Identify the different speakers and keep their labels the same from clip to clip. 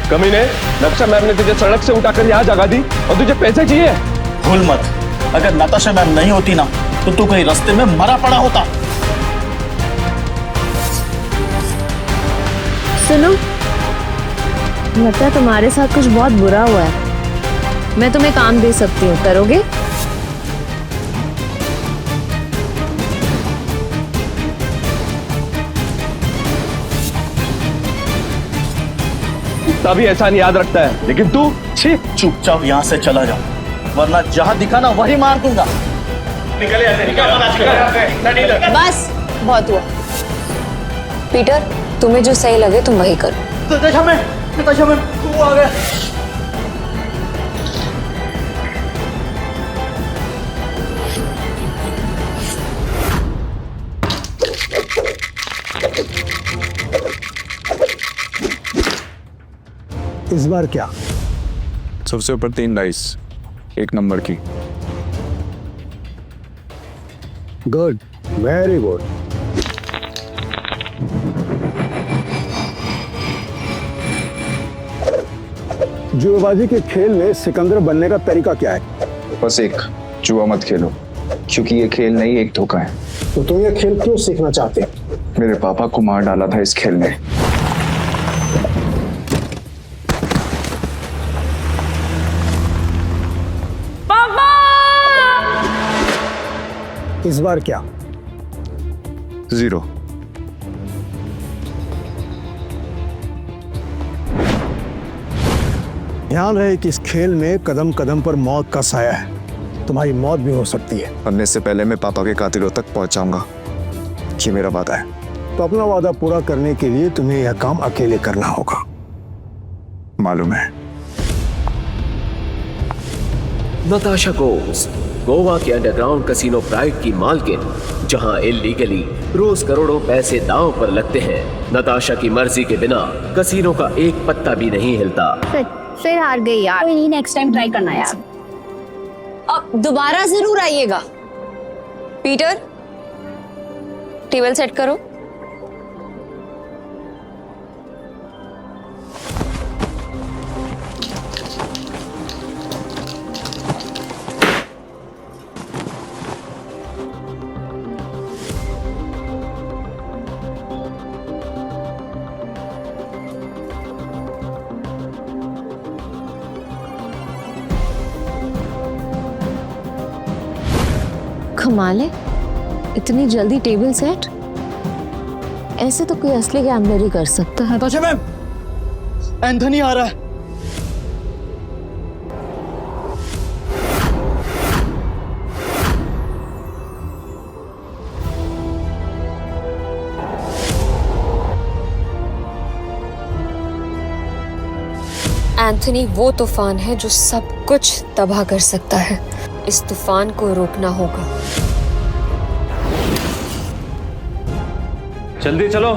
Speaker 1: कमीने, नताशा मैम ने तुझे सड़क से उठाकर यहाँ जगा दी और तुझे पैसे चाहिए?
Speaker 2: भूल मत, अगर नताशा मैम नहीं होती ना तो तू कहीं रास्ते में मरा पड़ा होता।
Speaker 3: सुनो, लगता है तुम्हारे साथ कुछ बहुत बुरा हुआ है। मैं तुम्हें काम दे सकती हूँ, करोगे?
Speaker 1: तभी एहसान याद रखता है, लेकिन तू छी।
Speaker 2: चुपचाप यहाँ से चला जा, वरना जहाँ दिखा ना वही मार दूंगा।
Speaker 3: बस बहुत हुआ। पीटर, तुम्हें जो सही लगे तुम वही करो।
Speaker 2: नताशा मैम, तू आ गया।
Speaker 4: इस बार क्या?
Speaker 5: सबसे ऊपर 3 डाइस, 1 नंबर की।
Speaker 4: Good, very good. जुएबाजी के खेल में सिकंदर बनने का तरीका क्या है?
Speaker 5: बस एक, जुआ मत खेलो, क्योंकि ये खेल नहीं एक धोखा है।
Speaker 4: तो तुम ये खेल क्यों सीखना चाहते हो?
Speaker 5: मेरे पापा को मार डाला था इस खेल में।
Speaker 4: इस बार क्या?
Speaker 5: 0।
Speaker 4: ध्यान रहे कि इस खेल में कदम कदम पर मौत का साया है। तुम्हारी मौत भी हो सकती है।
Speaker 5: मरने से पहले मैं पापा के कातिलों तक पहुंच जाऊंगा, ये मेरा वादा है।
Speaker 4: तो अपना वादा पूरा करने के लिए तुम्हें यह काम अकेले करना होगा।
Speaker 5: मालूम है।
Speaker 6: नताशा घोष, गोवा के अंडरग्राउंड कसिनो प्राइड की मालकिन, जहां इल्लीगली रोज करोड़ों पैसे दांव पर लगते हैं। नताशा की मर्जी के बिना कसिनो का एक पत्ता भी नहीं हिलता।
Speaker 3: फिर हार गई यार।
Speaker 7: कोई नहीं, नेक्स्ट टाइम ट्राई करना यार।
Speaker 3: अब दोबारा जरूर आइएगा। पीटर, टेबल सेट करो। कमाल है, इतनी जल्दी टेबल सेट। ऐसे तो कोई असली गैम्बलर ही कर सकता है।
Speaker 2: नताशा मैम, एंथनी आ रहा है।
Speaker 3: एंथनी वो तूफान है जो सब कुछ तबाह कर सकता है। इस तूफान को रोकना होगा।
Speaker 1: जल्दी चलो,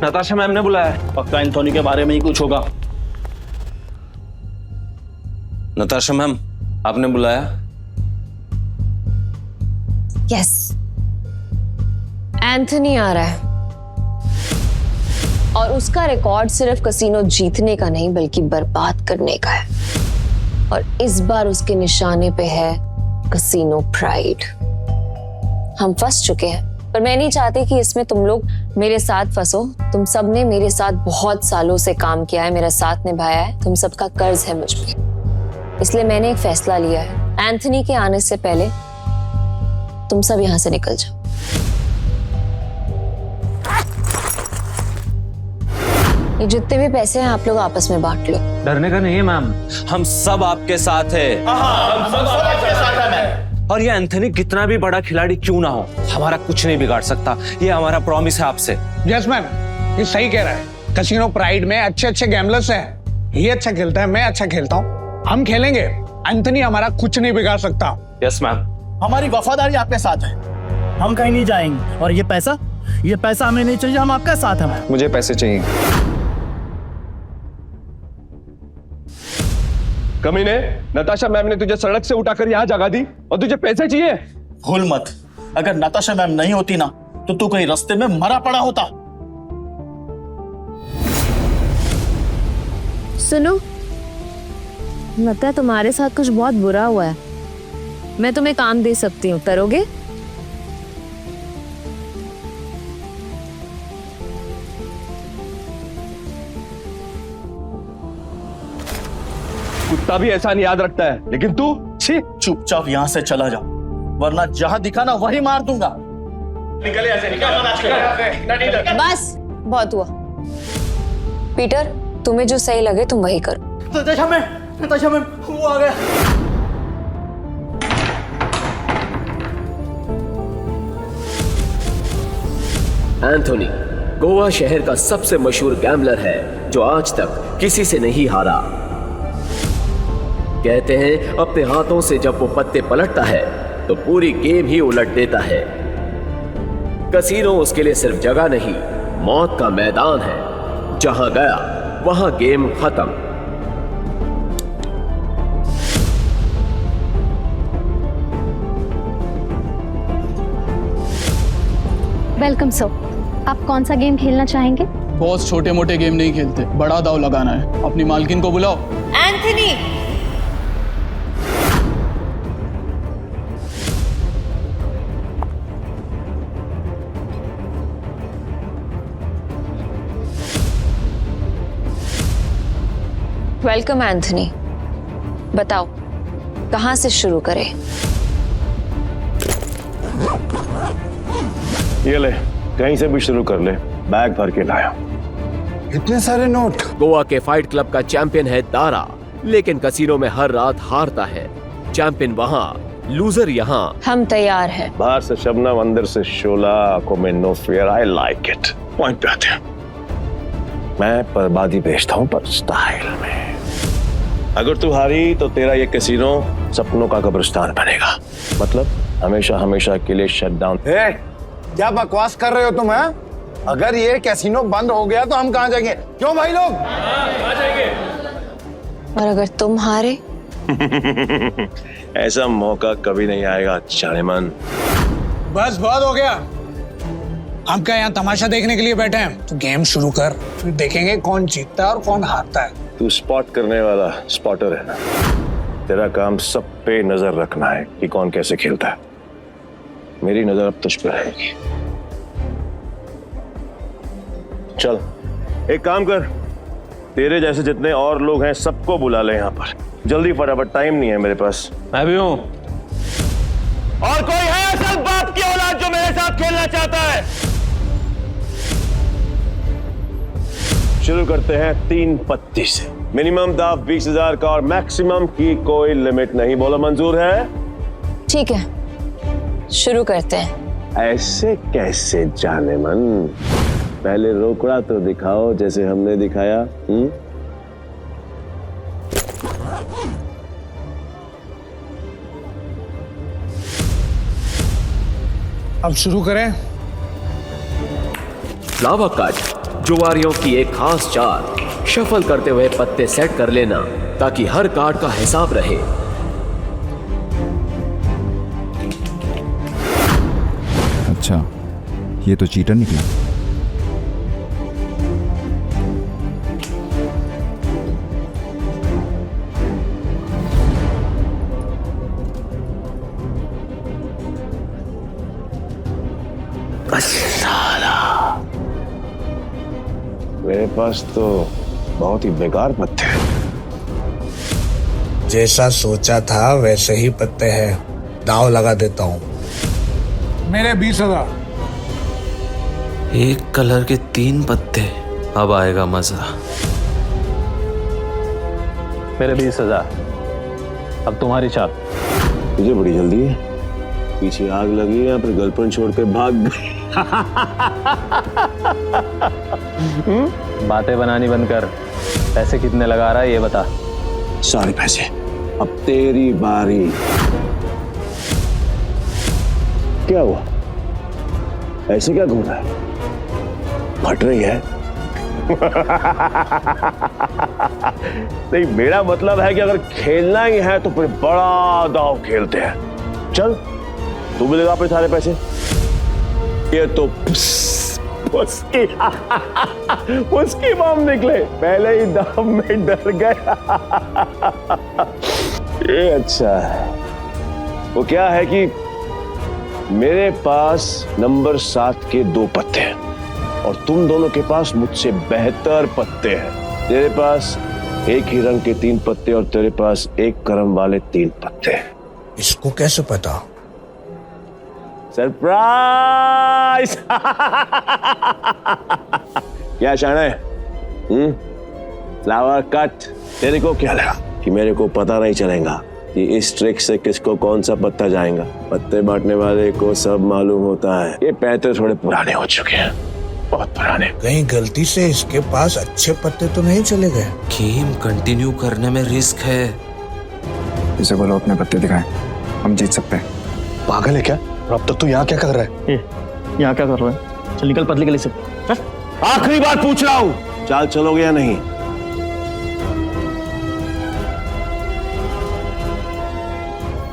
Speaker 1: नताशा मैम ने बुलाया है।
Speaker 2: पक्का एंथोनी के बारे में ही कुछ होगा।
Speaker 8: नताशा मैम, आपने बुलाया?
Speaker 3: यस, एंथनी आ रहा है और उसका रिकॉर्ड सिर्फ कसिनो जीतने का नहीं बल्कि बर्बाद करने का है। और इस बार उसके निशाने पे है कसिनो प्राइड। हम फंस चुके हैं, पर मैं नहीं चाहती कि इसमें तुम लोग मेरे साथ फंसो। तुम सब ने मेरे साथ बहुत सालों से काम किया है, मेरा साथ निभाया है, तुम सबका कर्ज है मुझ पे। इसलिए मैंने एक फैसला लिया है, एंथनी के आने से पहले तुम सब यहां से निकल जाओ। ये जितने भी पैसे हैं आप लोग आपस में बांट लो।
Speaker 1: डरने का नहीं है मैम,
Speaker 8: हम सब आपके साथ हैं। और ये एंथनी कितना भी बड़ा खिलाड़ी क्यों ना हो, हमारा कुछ नहीं बिगाड़ सकता। ये हमारा प्रॉमिस है आपसे।
Speaker 9: यस मैम, ये सही कह रहा है। कसिनो प्राइड में अच्छे अच्छे गैम्बलर्स हैं। ये अच्छा खेलता है, मैं अच्छा खेलता हूँ, हम खेलेंगे। एंथनी हमारा कुछ नहीं बिगाड़ सकता।
Speaker 1: Yes ma'am.
Speaker 2: हमारी वफादारी आपके साथ है, हम कहीं नहीं जाएंगे। और ये पैसा हमें नहीं चाहिए, हम आपके साथ हैं।
Speaker 5: मुझे पैसे चाहिए।
Speaker 1: कमीने, नताशा मैम ने तुझे सड़क से उठाकर यहाँ जगा दी और तुझे पैसे चाहिए?
Speaker 2: भूल मत, अगर नताशा मैम नहीं होती ना तो तू कहीं रास्ते में मरा पड़ा होता।
Speaker 3: सुनो, लगता है तुम्हारे साथ कुछ बहुत बुरा हुआ है। मैं तुम्हें काम दे सकती हूँ, करोगे?
Speaker 1: कुत्ता भी एहसान याद रखता है, लेकिन तू छी।
Speaker 2: चुपचाप यहाँ से चला जाओ, वरना जहां दिखा ना वही मार दूंगा।
Speaker 3: बस बहुत हुआ। पीटर, तुम्हें जो सही लगे तुम वही करो।
Speaker 2: नताशा मैम, वो आ गया।
Speaker 6: एंथोनी गोवा शहर का सबसे मशहूर गैम्बलर है जो आज तक किसी से नहीं हारा। कहते हैं अपने हाथों से जब वो पत्ते पलटता है तो पूरी गेम ही उलट देता है। कसीनो उसके लिए सिर्फ जगह नहीं, मौत का मैदान है। जहां गया वहां गेम खत्म।
Speaker 7: Welcome sir. आप कौन सा गेम खेलना चाहेंगे?
Speaker 10: बॉस छोटे मोटे गेम नहीं खेलते, बड़ा दाव लगाना है। अपनी मालकिन को बुलाओ।
Speaker 3: Anthony, welcome Anthony. बताओ कहां से शुरू करें?
Speaker 1: ये ले, कहीं से भी शुरू कर ले, बैग भर के लाया।
Speaker 4: इतने सारे नोट।
Speaker 6: गोवा के फाइट क्लब का चैंपियन है दारा, लेकिन कसीनो में हर रात हारता है। चैंपियन वहां, लूजर यहाँ।
Speaker 3: हम तैयार हैं।
Speaker 1: बाहर से शबनम, अंदर से शोला, आंखों में no fear. I like it. Point पे आते हैं। मैं बर्बादी बेचता हूँ, पर स्टाइल में। अगर तू हारी तो तेरा ये कैसीनो सपनों का कब्रिस्तान बनेगा। मतलब हमेशा हमेशा के लिए शट डाउन।
Speaker 4: क्या बकवास कर रहे हो तुम? हैं? अगर ये कैसीनो बंद हो गया तो हम कहाँ जाएंगे? क्यों भाई लोग?
Speaker 3: और अगर तुम हारे?
Speaker 1: ऐसा मौका कभी नहीं आएगा जानेमन।
Speaker 9: बस बहुत हो गया। हम क्या यहाँ तमाशा देखने के लिए बैठे हैं? तो गेम शुरू कर, फिर देखेंगे कौन जीतता है और कौन हारता है।
Speaker 1: तू स्पॉट करने वाला स्पॉटर है ना? तेरा काम सब पे नजर रखना है कि कौन कैसे खेलता है। मेरी नजर अब तुझ पे रहेगी। चल एक काम कर, तेरे जैसे जितने और लोग हैं सबको बुला ले यहाँ पर जल्दी, फटाफट, टाइम नहीं है मेरे पास।
Speaker 8: मैं भी हूं।
Speaker 1: और कोई है सब बाप की औलाद जो मेरे साथ खेलना चाहता है? शुरू करते हैं 3 पत्ती से। मिनिमम दाव 20,000 का और मैक्सिमम की कोई लिमिट नहीं। बोलो मंजूर है?
Speaker 3: ठीक है, शुरू करते हैं।
Speaker 1: ऐसे कैसे जानेमन? पहले रोकड़ा तो दिखाओ जैसे हमने दिखाया।
Speaker 9: अब शुरू करें।
Speaker 6: फ्लावर कट, जुआरियों की एक खास चाल। शफल करते हुए पत्ते सेट कर लेना ताकि हर कार्ड का हिसाब रहे।
Speaker 5: अच्छा, ये तो चीटर निकला।
Speaker 1: मेरे पास तो बहुत ही बेकार पत्ते हैं।
Speaker 9: जैसा सोचा था वैसे ही पत्ते हैं। दाव लगा देता हूँ। मेरे 20,000।
Speaker 8: एक कलर के 3 पत्ते, अब आएगा मजा।
Speaker 2: मेरे 20,000। अब तुम्हारी चाल।
Speaker 1: तुझे बड़ी जल्दी है, पीछे आग लगी है या फिर गर्लफ्रेंड छोड़ के भाग गई?
Speaker 2: बातें बनानी बंद कर। पैसे कितने लगा रहा है ये बता।
Speaker 1: सारे पैसे। अब तेरी बारी। क्या हुआ? ऐसे क्या घूम रहा है? फट रही है? नहीं, मेरा मतलब है कि अगर खेलना ही है तो फिर बड़ा दांव खेलते हैं। चल, तू भी लगा अपने सारे पैसे। ये तो उसकी बम निकले, पहले ही दम में डर गया। ये अच्छा है। वो क्या है कि मेरे पास नंबर 7 के 2 पत्ते हैं और तुम दोनों के पास मुझसे बेहतर पत्ते हैं। तेरे पास एक ही रंग के 3 पत्ते और तेरे पास एक क्रम वाले 3 पत्ते।
Speaker 9: इसको कैसे पता?
Speaker 1: सरप्राइज। क्या शान है? Flower cut. तेरे को क्या लगा कि मेरे को पता नहीं चलेगा कि इस ट्रिक से किसको कौन सा पत्ता जाएगा? पत्ते बांटने वाले को सब मालूम होता है। ये पैसे थोड़े पुराने हो चुके हैं, बहुत पुराने।
Speaker 9: कहीं गलती से इसके पास अच्छे पत्ते तो नहीं चले गए?
Speaker 8: गेम कंटिन्यू करने में रिस्क है।
Speaker 5: इसे बोलो अपने पत्ते दिखाएं, हम जीत सकते हैं।
Speaker 4: पागल है क्या? और अब तक तू यहाँ क्या कर रहा है?
Speaker 2: यहाँ क्या कर रहा है? चल निकल पतली गली से।
Speaker 1: आखिरी बार पूछ रहा हूं, चाल चलोगे या नहीं?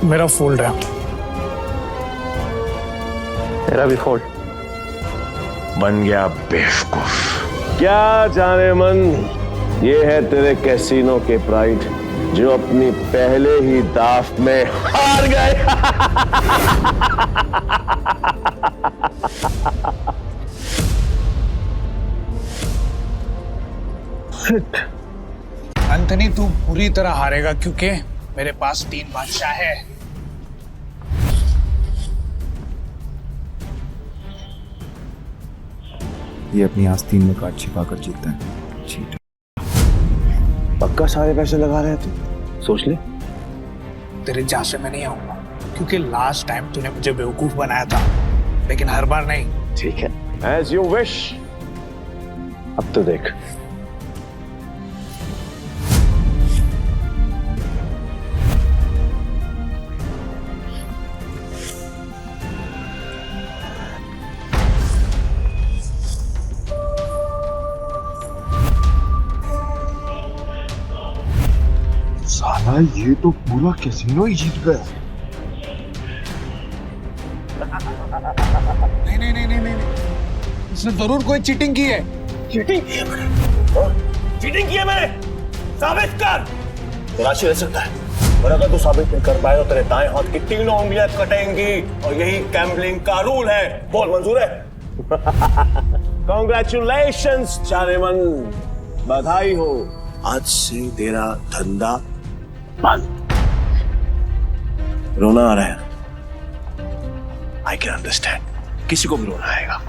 Speaker 9: मेरा फोल्ड है।
Speaker 2: तेरा भी फोल्ड।
Speaker 1: बन गया बेवकूफ। क्या जाने मन, ये है तेरे कैसीनो के प्राइड जो अपनी पहले ही दाव में हार गए।
Speaker 9: एंथनी, तू पूरी तरह हारेगा क्योंकि मेरे पास 3 बादशाह है।
Speaker 5: ये अपनी आस्तीन में कार्ड छिपा कर जीतता है। चीट।
Speaker 1: पक्का सारे पैसे लगा रहे हैं तू? सोच ले।
Speaker 9: तेरे जहां से मैं नहीं आऊंगा क्योंकि लास्ट टाइम तूने मुझे बेवकूफ बनाया था, लेकिन हर बार नहीं।
Speaker 1: ठीक है, एज यू विश। अब तो देख।
Speaker 5: साला ये तो पूरा कैसीनो ही जीत गया।
Speaker 9: नहीं नहीं नहीं नहीं नहीं, इसने जरूर कोई चीटिंग की है।
Speaker 1: चीटिंग की है मैंने? चीटिंग की है मैंने? साबित कर। राशि रह सकता है, और अगर तू साबित नहीं कर पाए तो तेरे दाएं हाथ की 3 उंगलियां कटेंगी, और यही गैम्बलिंग का रूल है। बोल, मंजूर है? कांग्रेचुलेशंस चारेमन, बधाई हो। आज से तेरा धंधा बंद। रोना आ रहा है, आई कैन अंडरस्टैंड। किसी को भी रोना आएगा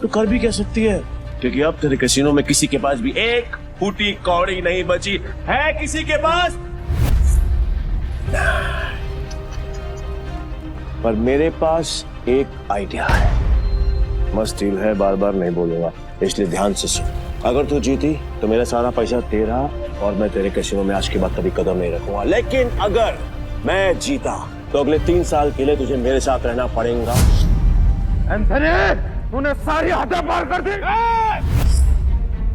Speaker 1: तो कर भी कह सकती है, क्योंकि अब तेरे कैसीनो में किसी के पास भी एक फूटी कौड़ी नहीं बची है। किसी के पास? पर मेरे पास एक आइडिया है। मस्त डील है, बार बार नहीं बोलूंगा, इसलिए ध्यान से सुन। अगर तू जीती तो मेरा सारा पैसा तेरा, और मैं तेरे कैसीनो में आज के बाद कभी कदम नहीं रखूंगा। लेकिन अगर मैं जीता तो अगले 3 साल के लिए तुझे मेरे साथ रहना पड़ेगा। एंथनी, तूने सारी हदें पार कर दी।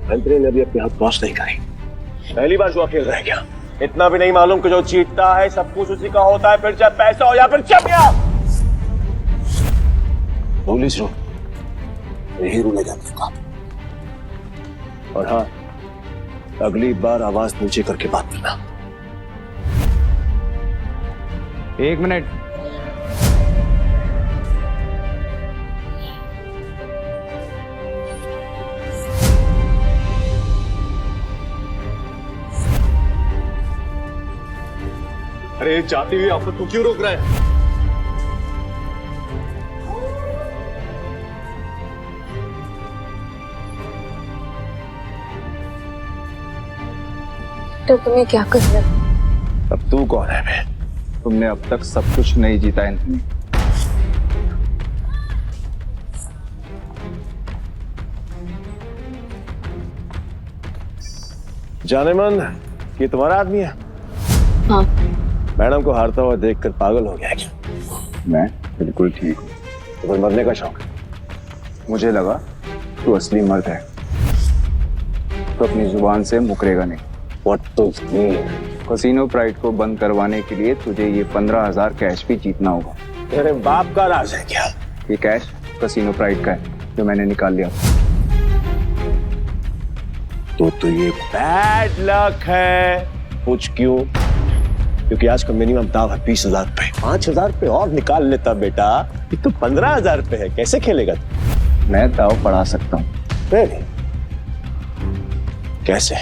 Speaker 1: एंथनी ने अभी अपने हाथ क्रॉस नहीं करी, पहली बार जो खेल रह गया। इतना भी नहीं मालूम कि जो जीतता है सब कुछ उसी का होता है, फिर चाहे पैसा हो या फिर चमिया। पुलिस रो यही रूलेगा का। और हाँ, अगली बार आवाज नीचे करके बात करना।
Speaker 5: 1 मिनट।
Speaker 1: अरे जाती हुई आफत को क्यों रोक रहा है?
Speaker 3: तो तुम्हें क्या कर रहे हो?
Speaker 1: अब तू कौन है बे?
Speaker 5: तुमने अब तक सब कुछ नहीं जीता एंथनी।
Speaker 1: जाने मन, ये तुम्हारा आदमी है?
Speaker 3: हाँ।
Speaker 1: मैडम को हारता हुआ देखकर पागल हो गया क्या?
Speaker 5: मैं बिल्कुल ठीक हूँ।
Speaker 1: तुम्हें मरने का शौक है?
Speaker 5: मुझे लगा तू असली मर्द है तो अपनी जुबान से मुकरेगा नहीं।
Speaker 1: What to mean?
Speaker 5: Casino pride को बंद करवाने के लिए तुझे ये 15,000 कैश भी जीतना होगा।
Speaker 1: तेरे बाप का राज है क्या?
Speaker 5: ये कैश कैसीनो प्राइड का है। जो मैंने निकाल लिया।
Speaker 1: तो ये बैड लक है। पूछ क्यों? क्योंकि आज का मिनिमम दाव है 20,000 रुपए। 5,000 रुपए और निकाल लेता बेटा, ये तो 15,000 रुपए है। कैसे खेलेगा तू?
Speaker 5: मैं दाव बढ़ा सकता हूँ।
Speaker 1: Really? कैसे?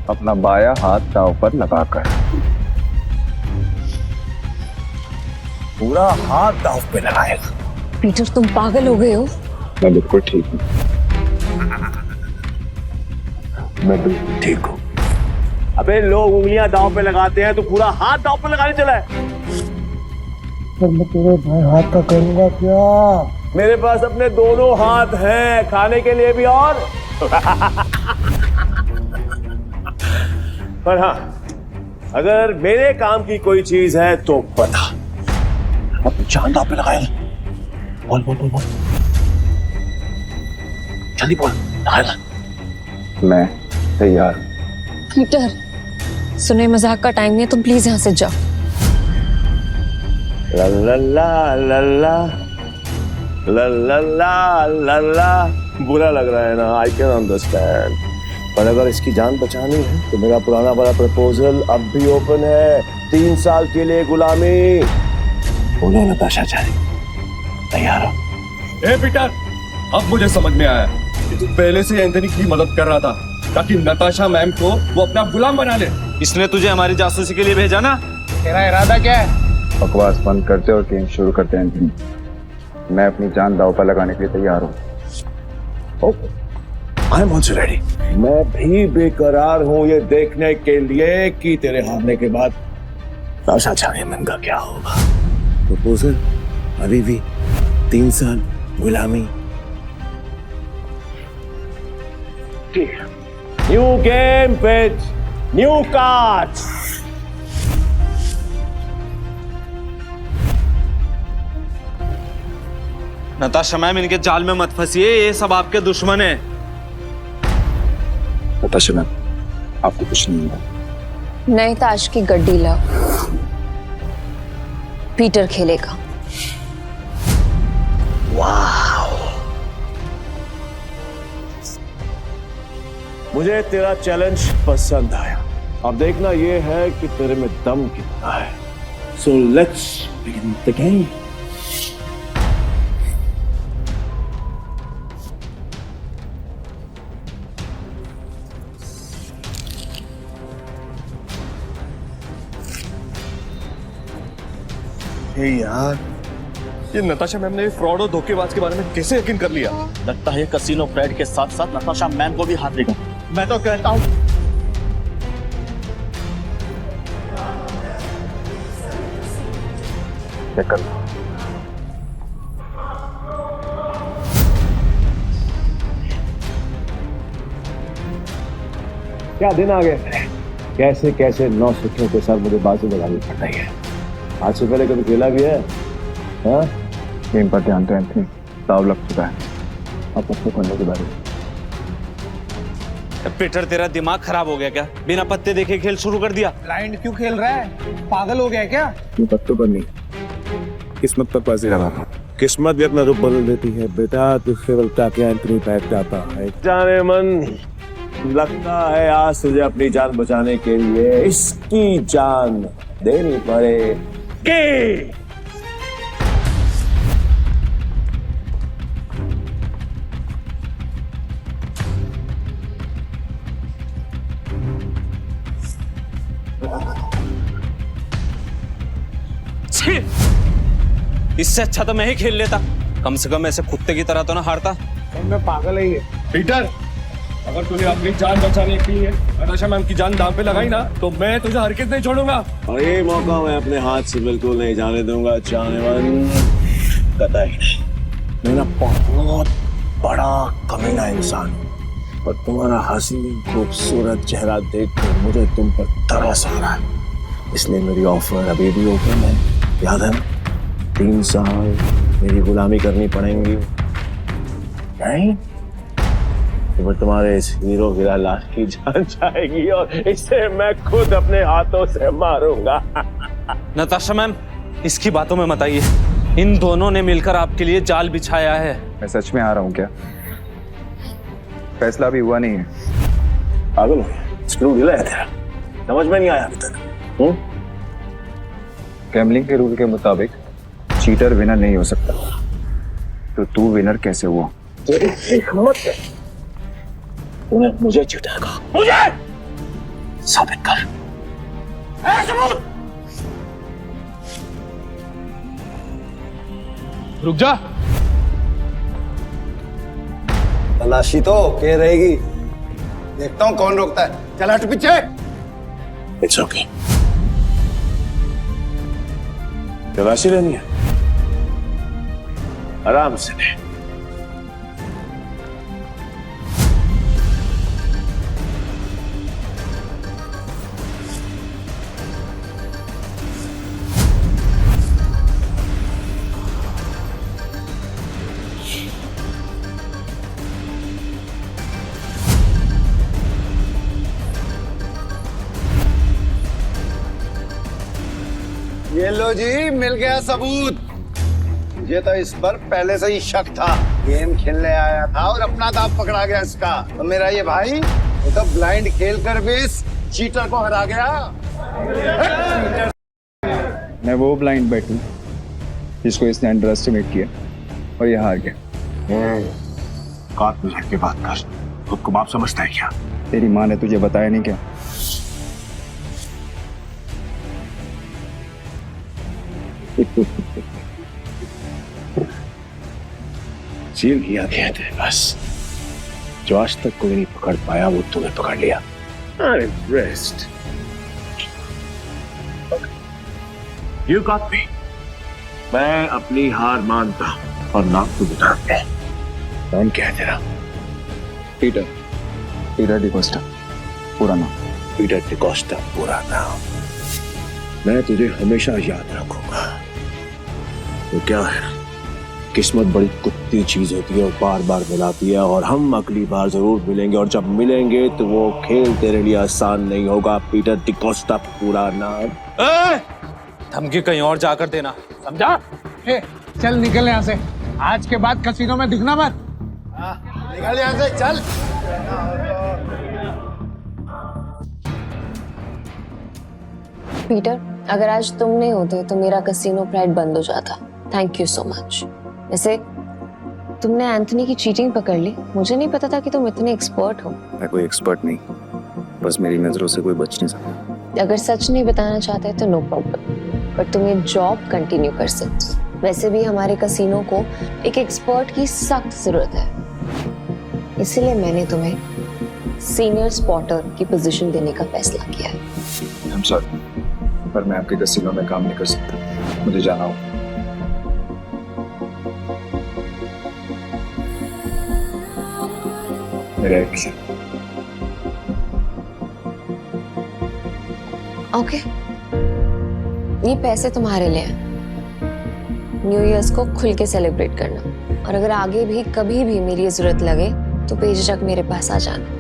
Speaker 5: अपना बाया हाथ दाव पर लगाकर।
Speaker 1: पूरा हाथ दाव पे लगाएगा?
Speaker 3: पीटर, तुम पागल हो गए हो?
Speaker 5: मैं बिल्कुल ठीक हूँ।
Speaker 1: मैं बिल्कुल ठीक हूँ। अबे लोग उंगलियां दांव पे लगाते हैं, तो पूरा हाथ दांव पे लगाने चला है।
Speaker 4: मैं तेरे भाई हाथ का करूंगा क्या?
Speaker 1: मेरे पास अपने दोनों हाथ हैं, खाने के लिए भी और पर हाँ, अगर मेरे काम की कोई चीज है तो बता। अब जान दांव पे लगाए। बोल बोल बोल बोल, जल्दी बोल। लगाएगा?
Speaker 5: मैं तैयार हूँ।
Speaker 3: पीटर, सुने मजाक का टाइम नहीं है, तुम प्लीज यहाँ से जाओ।
Speaker 1: ला ला ला ला ला ला ला ला ला ला। बुरा लग रहा है ना, आई कैन अंडरस्टैंड, पर अगर इसकी जान बचानी है तो मेरा पुराना वाला प्रपोजल अब भी ओपन है। 3 साल के लिए गुलामी। बोलो नताशा चाहे, तैयार हो?
Speaker 8: ए पीटर, अब मुझे समझ में आया कि तू पहले से एंथनी की मदद कर रहा था ताकि नताशा मैम को वो अपना गुलाम बना ले। इसने तुझे हमारी जासूसी के लिए भेजा ना?
Speaker 9: तेरा इरादा क्या है?
Speaker 5: बकवास बंद करते और गेम शुरू करते हैं एंथनी। मैं अपनी जान दाव पर लगाने के लिए तैयार हूँ।
Speaker 1: I am also ready. मैं भी बेकरार हूँ ये देखने के लिए कि तेरे हारने के बाद नताशा चाहे मन का क्या होगा। प्रपोजल अभी भी 3 साल गुलामी। New game with new cards.
Speaker 8: Natasha ma'am, इनके जाल में मत फंसिए, ये सब आपके दुश्मन हैं।
Speaker 5: नताशा मैम, आपको कुछ नहीं होगा।
Speaker 3: नए ताश की गड्डी लाओ, पीटर खेलेगा।
Speaker 1: मुझे तेरा चैलेंज पसंद आया। अब देखना ये है कि तेरे में दम कितना है। So let's begin the game.
Speaker 8: यार, ये नताशा मैम ने फ्रॉड और धोखेबाज के बारे में कैसे यकीन कर लिया?
Speaker 2: लगता है कसीनो फ्रेड के साथ साथ नताशा मैम को भी हाथ देगा। मैं तो कहता हूँ
Speaker 1: क्या दिन आ गए। कैसे कैसे 9 सिक्कों के साथ मुझे बाजी लगानी पड़ रही है। आज से पहले कभी खेला भी है? हाँ?
Speaker 5: गेम पर ध्यान दो एंथनी, दाव लग चुका है। अब पत्ते खोलने के बारे में।
Speaker 8: पीटर, तेरा दिमाग खराब हो गया क्या? बिना पत्ते देखे खेल शुरू कर दिया।
Speaker 9: ब्लाइंड क्यों खेल रहा है? पागल हो गया क्या?
Speaker 5: ये पत्तों पर नहीं, किस्मत पर बाजी लगा।
Speaker 1: किस्मत भी अपना रूप बदल देती है बेटा। तुझसे बलता क्या एंथनी बैठ जाता है। जाने मन, लगता है आज तुझे अपनी जान बचाने के लिए इसकी जान देनी पड़ेगी।
Speaker 8: इससे अच्छा तो मैं ही खेल लेता। कम से कम ऐसे कुत्ते की तरह तो ना हारता।
Speaker 9: मैं पागल है ये।
Speaker 8: पीटर, अगर तूने अपनी जान बचाने के लिए नताशा मैम की जान दांव पे लगाई ना, तो मैं तुझे हरगिज़ नहीं छोड़ूंगा।
Speaker 1: और ये मौका मैं अपने हाथ से बिल्कुल नहीं जाने दूंगा। जाने मन, कतई नहीं। मैं ना बहुत बड़ा कमीना इंसान हूँ, और तुम्हारा हसीन खूबसूरत चेहरा देखकर मुझे तुम पर तरस आ रहा है। इसलिए मेरी ऑफर अभी भी ओपन है। याद है, 3 साल मेरी गुलामी करनी पड़ेंगी। नहीं तो तुम्हारे इस हीरो हीरा लाश की जान जाएगी और इसे मैं खुद अपने हाथों से मारूंगा।
Speaker 8: नताशा मैम, इसकी बातों में मत आइए। इन दोनों ने मिलकर आपके लिए जाल बिछाया है।
Speaker 5: मैं सच में आ रहा हूँ क्या? फैसला अभी हुआ नहीं है।
Speaker 1: पागल हो गया? स्क्रू ढीला है तेरा, समझ में नहीं आया अभी तक?
Speaker 5: गैम्बलिंग के रूल के मुताबिक चीटर विनर नहीं हो सकता, तो तू विनर कैसे हुआ?
Speaker 1: तूने मुझे चीटर कहा, मुझे साबित कर। सबूत।
Speaker 10: रुक जा।
Speaker 4: तलाशी तो के रहेगी, देखता हूँ कौन रोकता है। चल हट पीछे।
Speaker 1: It's okay. तलाशी लेनी है, आराम से ले।
Speaker 4: ये लो जी, मिल गया सबूत। मुझे तो इस पर पहले से ही शक था। गेम खेलने आया था और अपना दांव पकड़ा गया इसका। तो मेरा ये भाई ये तो ब्लाइंड खेल कर भी इस चीटर को हरा गया।
Speaker 5: मैं वो ब्लाइंड बैठू जिसको इसने अंडर एस्टिमेट किया और ये हार गया।
Speaker 1: काट में लड़ के बात कर, खुद को बाप समझता है क्या?
Speaker 5: तेरी माँ ने तुझे बताया नहीं क्या?
Speaker 1: सील किया गया तेरे पास, जो आज तक कोई नहीं पकड़ पाया वो तूने पकड़ लिया। I'm impressed. You got me. मैं अपनी हार मानता हूं और नाम तो बता दे। नाम क्या है तेरा?
Speaker 5: पीटर डिकोस्टा, पूरा नाम।
Speaker 1: पीटर डिकोस्टा पूरा नाम। मैं तुझे हमेशा याद रखूंगा। तो क्या है, किस्मत बड़ी कुत्ती चीज होती है और बार बार मिलाती है, और हम अगली बार जरूर मिलेंगे, और जब मिलेंगे तो वो खेल तेरे लिए आसान नहीं होगा। पीटर डिकोस्टा पूरा नाम।
Speaker 8: धमकी कहीं और जाकर देना, समझा?
Speaker 9: चल निकल यहाँ से, आज के बाद कसीनो में दिखना मत।
Speaker 4: निकल यहाँ से, चल।
Speaker 3: पीटर, अगर आज तुम नहीं होते तो मेरा कसीनो प्राइड बंद हो जाता। Thank you so much. वैसे तुमने एंथनी की चीटिंग पकड़ ली, मुझे नहीं पता था कि तुम इतने एक्सपर्ट हो।
Speaker 5: मैं कोई एक्सपर्ट नहीं, बस मेरी नजरों से कोई बच नहीं सकता।
Speaker 3: अगर सच नहीं बताना चाहते तो नो प्रॉब्लम, पर तुम ये जॉब कंटिन्यू कर सकते हो। वैसे भी हमारे कसीनो को एक एक्सपर्ट की सख्त जरूरत है, इसीलिए मैंने तुम्हें सीनियर स्पॉटर की पोजीशन देने का फैसला किया है।
Speaker 5: I'm sorry, पर मैं आपके कसीनो में काम नहीं कर सकता, मुझे जाना होगा। मेरा एक्स।
Speaker 3: ओके, ये पैसे तुम्हारे लिए हैं। न्यू ईयर्स को खुल के सेलिब्रेट करना, और अगर आगे भी कभी भी मेरी जरूरत लगे तो बेझिझक मेरे पास आ जाना।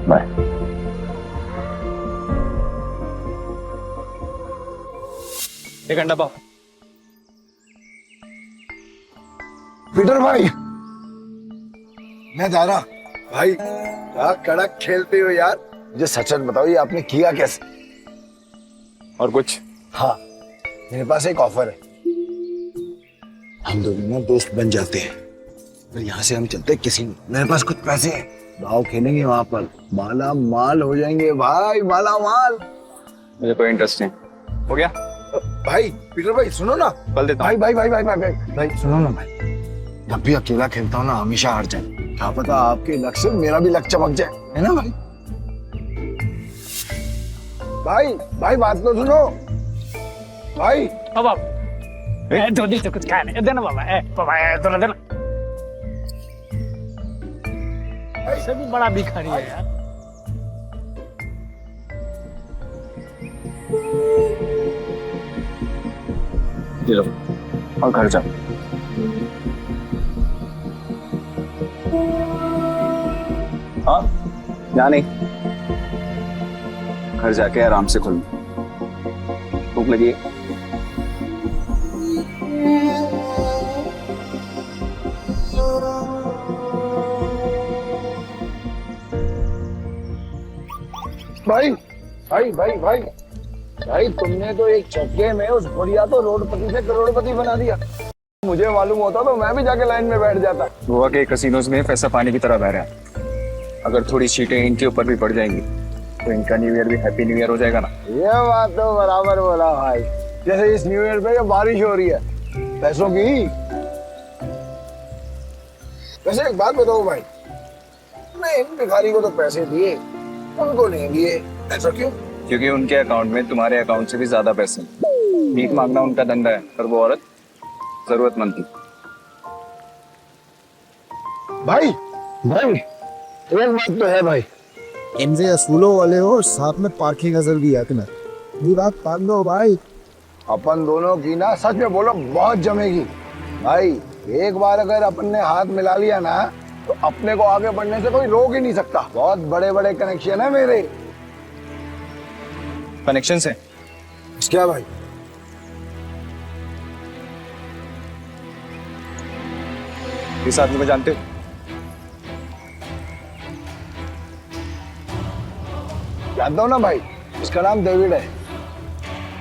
Speaker 5: बाय।
Speaker 8: एक घंटा पाओ।
Speaker 4: पीटर भाई, मैं जा रहा। भाई क्या कड़क खेलते हो यार। मुझे सच सच बताओ, ये आपने किया कैसे?
Speaker 5: और कुछ?
Speaker 4: हाँ, मेरे पास एक ऑफर है। हम दोनों ना दोस्त बन जाते हैं, फिर यहाँ से हम चलते किसी। मेरे पास कुछ पैसे हैं, दाव खेलेंगे वहां पर, माला माल हो जाएंगे भाई, माला माल।
Speaker 5: मुझे कोई इंटरेस्ट नहीं। हो गया?
Speaker 4: भाई पीटर भाई सुनो ना।
Speaker 5: बल देता
Speaker 4: भाई भाई भाई भाई भाई भाई सुनो ना भाई, जब भी अकेला खेलता हूँ ना हमेशा हार जाए। क्या पता आपके लक से मेरा भी लक चमक जाए, है ना भाई? भाई भाई बात तो सुनो भाई।
Speaker 9: अब जल्दी से कुछ खाने देना बाबा। बाबा थोड़ा देना। ऐसे भी बड़ा भिखारी है यार।
Speaker 5: ये लो और घर जाओ। हाँ, यहाँ नहीं, घर जाके आराम से खुल। भूख लगी है?
Speaker 4: भाई भाई भाई भाई भाई तुमने तो एक झटके में उस बुढ़िया को रोडपति से करोड़पति बना दिया। मुझे मालूम होता तो मैं भी जाके लाइन में बैठ जाता।
Speaker 5: गोवा के कसिनोज में पैसा पानी की तरह बह रहा है। अगर थोड़ी सीटें इनके ऊपर भी पड़ जाएंगी तो इनका न्यू ईयर भी हैप्पी न्यू ईयर हो जाएगा ना।
Speaker 4: ये बात तो बराबर बोला भाई। जैसे इस न्यू ईयर पे ये बारिश हो रही है पैसों की। वैसे एक बात बताओ भाई, मैं इन भिखारी को तो पैसे दिए, उनको नहीं दिए, ऐसा क्यों?
Speaker 5: क्योंकि उनके अकाउंट में तुम्हारे अकाउंट से भी ज्यादा पैसे हैं। भीख मांगना उनका धंधा है, पर वो औरत जरूरतमंद थी।
Speaker 4: भाई भाई एक बात तो है भाई,
Speaker 2: इनसे असूलों वाले हो, साथ में पार्किंग नजर भी आती ना। ये बात मान लो भाई।
Speaker 4: अपन दोनों की ना सच में बोलो बहुत जमेगी भाई। एक बार अगर अपन ने हाथ मिला लिया ना तो अपने को आगे बढ़ने से कोई रोक ही नहीं सकता। बहुत बड़े बड़े कनेक्शन है मेरे।
Speaker 5: कनेक्शन है
Speaker 4: क्या भाई?
Speaker 5: इस आदमी को जानते हो?
Speaker 4: जानता हूँ ना भाई, इसका नाम डेविड है।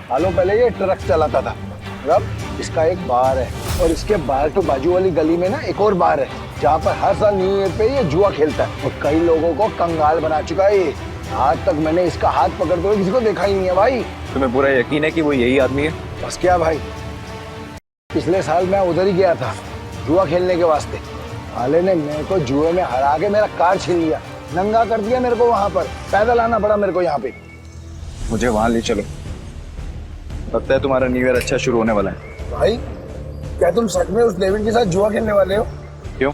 Speaker 4: सालों पहले ये ट्रक चलाता था। अब इसका एक बार है और इसके बाहर तो बाजू वाली गली में ना एक और बार है जहाँ पर हर साल न्यू ईयर पे ये जुआ खेलता है और कई लोगों को कंगाल बना चुका है ये। आज तक मैंने इसका हाथ पकड़ते हुए किसी को देखा ही नहीं है भाई।
Speaker 5: तुम्हें पूरा यकीन है कि वो यही आदमी है?
Speaker 4: बस क्या भाई, पिछले साल मैं उधर ही गया था जुआ खेलने के वास्ते। साले ने मेरे को जुए में हरा के मेरा कार छीन लिया, नंगा कर दिया मेरे को। वहां पर पैदल आना पड़ा मेरे को यहाँ पे।
Speaker 5: मुझे वहां ले चलो, लगता है तुम्हारा न्यू ईयर अच्छा शुरू होने वाला है।
Speaker 4: भाई क्या तुम सच में उस डेविड के साथ जुआ खेलने वाले हो?
Speaker 5: क्यों,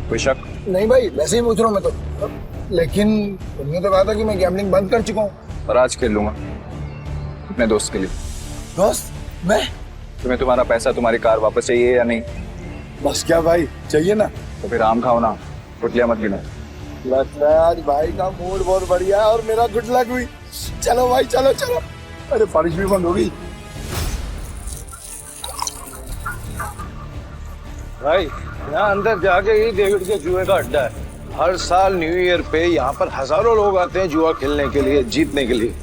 Speaker 5: कोई शक?
Speaker 4: नहीं भाई, वैसे ही पूछ रहा हूँ मैं तो। लेकिन तुमने तो कहा था कि मैं गैम्बलिंग बंद कर चुका हूँ।
Speaker 5: पर आज खेल लूंगा अपने दोस्त के लिए।
Speaker 4: दोस्त? मैं?
Speaker 5: तुम्हें तुम्हारा पैसा, तुम्हारी कार वापस चाहिए या नहीं?
Speaker 4: बस क्या भाई, चाहिए ना।
Speaker 5: तो फिर आम खाओ ना, गुटलियां मत गिनो।
Speaker 4: लगता है आज भाई का मूड बहुत बढ़िया है और मेरा गुड लक हुई। चलो भाई चलो चलो। अरे बारिश भी बंद हो गई। भाई यहाँ अंदर जाके ही डेविड के जुए का अड्डा है। हर साल न्यू ईयर पे यहाँ पर हजारों लोग आते हैं जुआ खेलने के लिए, जीतने के लिए।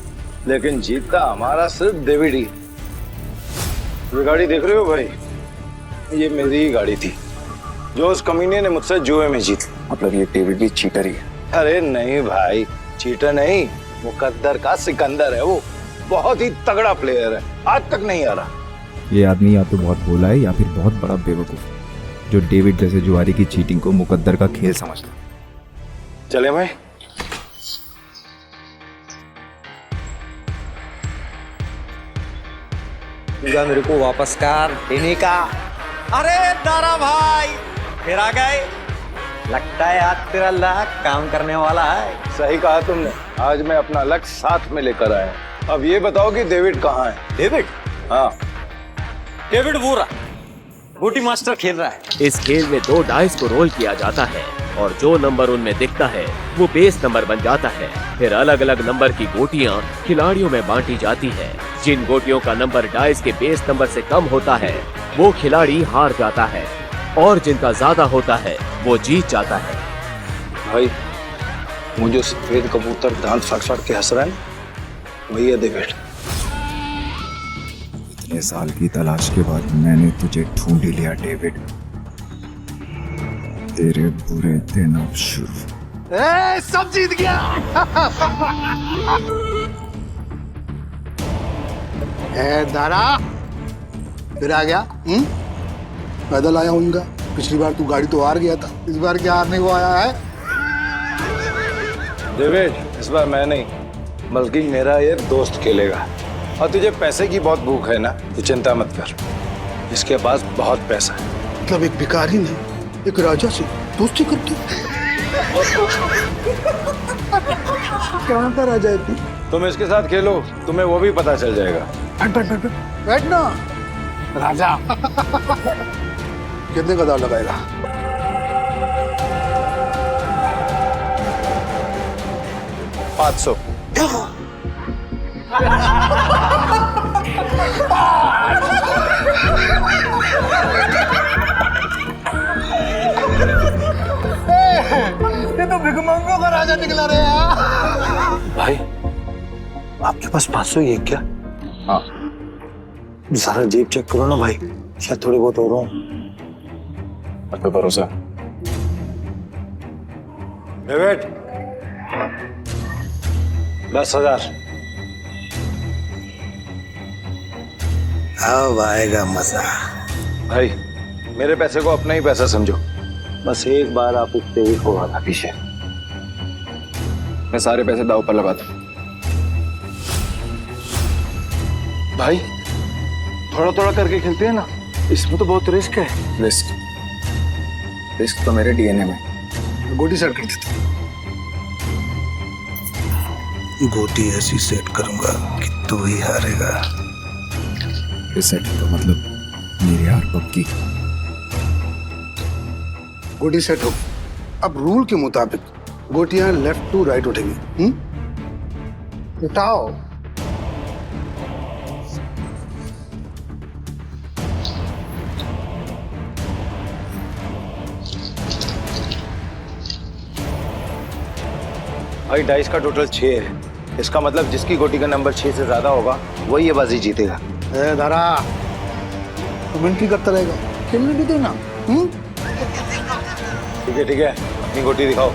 Speaker 4: लेकिन जीतता हमारा सिर्फ डेविड ही। ये गाड़ी देख रहे हो भाई, ये मेरी ही गाड़ी थी जो उस कमीने ने मुझसे जुए में जीती।
Speaker 5: मतलब ये डेविड भी चीटर ही है?
Speaker 4: अरे नहीं भाई, चीटर नहीं, मुकद्दर का सिकंदर है वो। बहुत ही तगड़ा प्लेयर है, आज तक नहीं आ रहा।
Speaker 11: ये आदमी या तो बहुत भोला है या फिर बहुत बड़ा बेवकूफ जो डेविड जैसे जुआरी की चीटिंग को मुकद्दर का खेल समझता।
Speaker 4: चले भाई।
Speaker 12: मेरे को वापस कर देने का। अरे दारा भाई फिर आ गए। लगता है आज तेरा लक काम करने वाला है।
Speaker 4: सही कहा तुमने, आज मैं अपना लक साथ में लेकर आया। अब ये बताओ कि डेविड कहाँ है?
Speaker 12: डेविड?
Speaker 4: हाँ,
Speaker 12: डेविड वो रहा, बूटी मास्टर खेल रहा है।
Speaker 6: इस खेल में 2 डाइस को रोल किया जाता है और जो नंबर उनमें दिखता है वो बेस नंबर बन जाता है। फिर अलग अलग नंबर की गोटियां खिलाड़ियों में बांटी जाती है। जिन गोटियों का नंबर डाइस के बेस नंबर से कम होता है वो खिलाड़ी हार जाता है और जिनका ज्यादा होता है वो जीत जाता है।
Speaker 4: भाई मुझे सफेद कबूतर दांत फाड़ फाड़ के हंस रहा है, वही है डेविड।
Speaker 11: इतने साल की तलाश के बाद मैंने तुझे ढूंढ ही लिया डेविड। तेरे बुरे दिन अब शुरू।
Speaker 4: सब जीत गया। दारा फिर आ गया। पैदल आया हूँ उनका। पिछली बार तू गाड़ी तो हार गया था, इस बार क्या हारने को आया है? डेविड, इस बार मैं नहीं बल्कि मेरा ये दोस्त खेलेगा। और तुझे पैसे की बहुत भूख है ना, तो चिंता मत कर, इसके पास बहुत पैसा है। मतलब एक भिखारी ने एक राजा से दोस्ती कर दी। कहाँ का राजा है तू? तुम इसके साथ खेलो, तुम्हें वो भी पता चल जाएगा। बैठ ना राजा। कितने का दाव लगाएगा? 500। ये तो भिखमंगों का राजा निकला रे यार।
Speaker 12: भाई आपके पास 500 ही है क्या?
Speaker 8: हाँ।
Speaker 12: सारा जेब चेक करो ना भाई, शायद थोड़े बहुत और हो।
Speaker 8: आप पे भरोसा।
Speaker 12: डेविड 10,000।
Speaker 4: अब आएगा मजा।
Speaker 1: भाई मेरे पैसे को अपना ही पैसा समझो, बस एक बार आप इस तेज को आना पीछे।
Speaker 8: मैं सारे पैसे दाव पर लगाता हूँ।
Speaker 1: भाई थोड़ा थोड़ा करके खेलते हैं ना, इसमें तो बहुत रिस्क है।
Speaker 5: रिस्क तो मेरे डीएनए में।
Speaker 4: गोटी सेट कर देता हूँ। गोटी ऐसी सेट करूंगा कि तू ही हारेगा।
Speaker 11: सेट तो मतलब मेरी हार पक्की।
Speaker 4: गोटी सेट हो। अब रूल के मुताबिक गोटियां लेफ्ट टू राइट उठेंगी। उठाओ।
Speaker 1: भाई डाइस का टोटल 6 है, इसका मतलब जिसकी गोटी का नंबर 6 से ज्यादा होगा वही ये बाजी जीतेगा।
Speaker 4: ए दारा, तू मिनटी करता रहेगा, खेलने भी देना।
Speaker 1: ठीक है अपनी गोटी दिखाओ।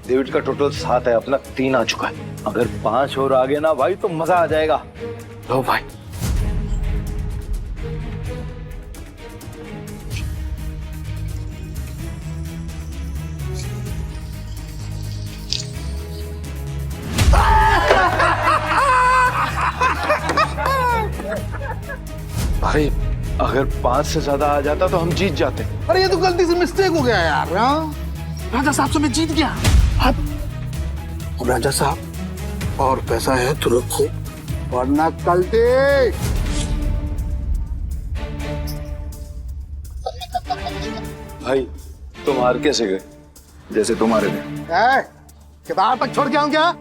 Speaker 1: डेविड का टोटल 7 है, अपना 3 आ चुका है। अगर 5 और आ गए ना भाई तो मजा आ जाएगा। लो भाई। भाई अगर 5 से ज्यादा आ जाता तो हम जीत जाते।
Speaker 4: अरे ये तो गलती से मिस्टेक हो गया यार। हाँ? राजा साहब से मैं जीत गया। अब राजा साहब और पैसा है तो रखो, वरना कल दे।
Speaker 1: भाई तुम हार कैसे गए?
Speaker 8: जैसे तुम्हारे थे।
Speaker 4: किताब तक छोड़ के आऊं क्या?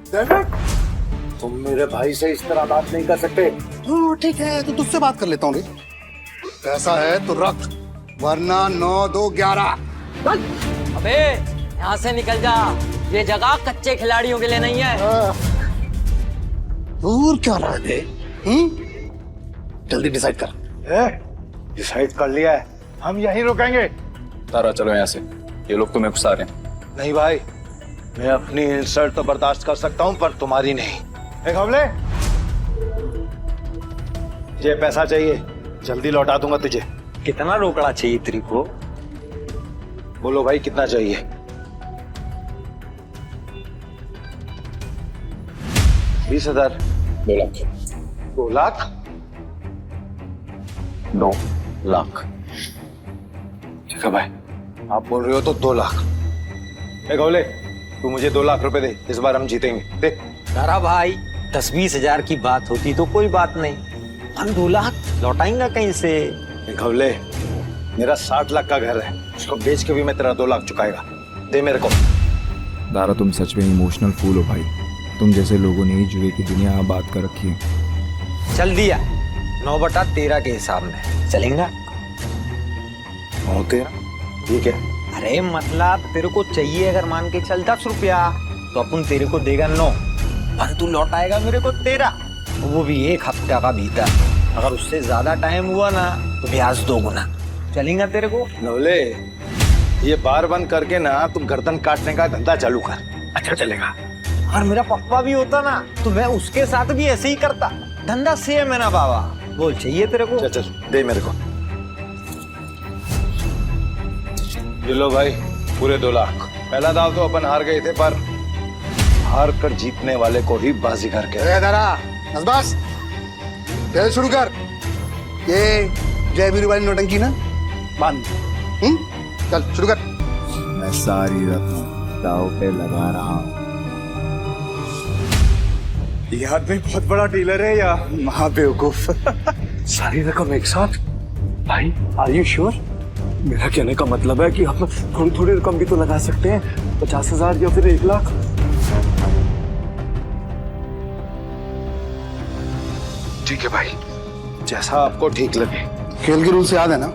Speaker 1: तुम मेरे भाई से इस तरह बात नहीं कर सकते।
Speaker 4: ठीक है तो तुझसे बात कर लेता हूँ। पैसा है तो रख, वरना 9, 2, 11।
Speaker 13: अबे यहाँ से निकल जा, ये जगह कच्चे खिलाड़ियों के लिए नहीं है।
Speaker 4: दूर क्या रहा है? जल्दी डिसाइड कर।
Speaker 1: डिसाइड कर लिया है, हम यहीं रुकेंगे।
Speaker 8: तारा चलो यहाँ से, ये लोग तुम्हें घुसा रहे हैं।
Speaker 1: नहीं भाई, मैं अपनी इंसल्ट तो बर्दाश्त कर सकता हूँ पर तुम्हारी नहीं। एक हमले, ये पैसा चाहिए, जल्दी लौटा दूंगा तुझे।
Speaker 12: कितना रोकड़ा चाहिए तेरे को?
Speaker 1: बोलो भाई कितना चाहिए? 20,000।
Speaker 8: 2 लाख।
Speaker 1: 2 लाख?
Speaker 8: 2 लाख।
Speaker 1: ठीक है भाई, आप बोल रहे हो तो 2 लाख। एक हमले, तू मुझे 2 लाख रुपए दे, इस बार हम जीतेंगे। दे।
Speaker 12: तारा भाई 10-20 हजार की बात होती तो कोई बात नहीं, हम 2 लाख लौटाएंगे कहीं से?
Speaker 1: घवले, मेरा 60 लाख का घर है, उसको बेच के भी मैं तेरा 2 लाख चुकाएगा। दे मेरे को।
Speaker 11: दारा तुम सच में इमोशनल फूल हो भाई। तुम जैसे लोगों ने ही जुए की दुनिया आबाद कर रखी है।
Speaker 12: चल दिया 9/13 के हिसाब में चलेगा।
Speaker 1: 9/13 ठीक है।
Speaker 12: अरे मतलब तेरे को चाहिए अगर मान के चल 10 रुपया तो अपन तेरे को देगा 9, पर तू लौटाएगा मेरे को 13, वो भी 1 हफ्ता का भीतर। अगर उससे ज्यादा टाइम हुआ ना तो ब्याज 2 गुना। चलेगा तेरे को?
Speaker 1: नवले, ये बार बंद करके ना तुम गर्दन काटने का धंधा चालू कर, अच्छा चलेगा।
Speaker 12: और मेरा पप्पा भी होता ना तो मैं उसके साथ भी ऐसे ही करता। धंधा सेम है ना बाबा। बोल चाहिए तेरे को?
Speaker 1: चल दे मेरे को। ये लो भाई, पूरे 2 लाख। पहला दाव तो अपन हार गए थे, पर हार कर जीतने वाले को ही बाजीगर कहते हैं।
Speaker 4: बस खेल शुरू कर। ये जय वीरू वाली नौटंकी ना बंद। चल शुरू कर।
Speaker 11: मैं सारी रकम दाव पे लगा रहा हूँ।
Speaker 4: ये आदमी बहुत बड़ा डीलर है या महाबेवकूफ? सारी रकम एक साथ? भाई आर यू श्योर? मेरा कहने का मतलब है कि आप थोड़ी थोड़ी रकम भी तो लगा सकते हैं, 50,000 या फिर 1 लाख। ठीक है भाई, जैसा आपको ठीक लगे।
Speaker 14: खेल के रूल से याद है ना,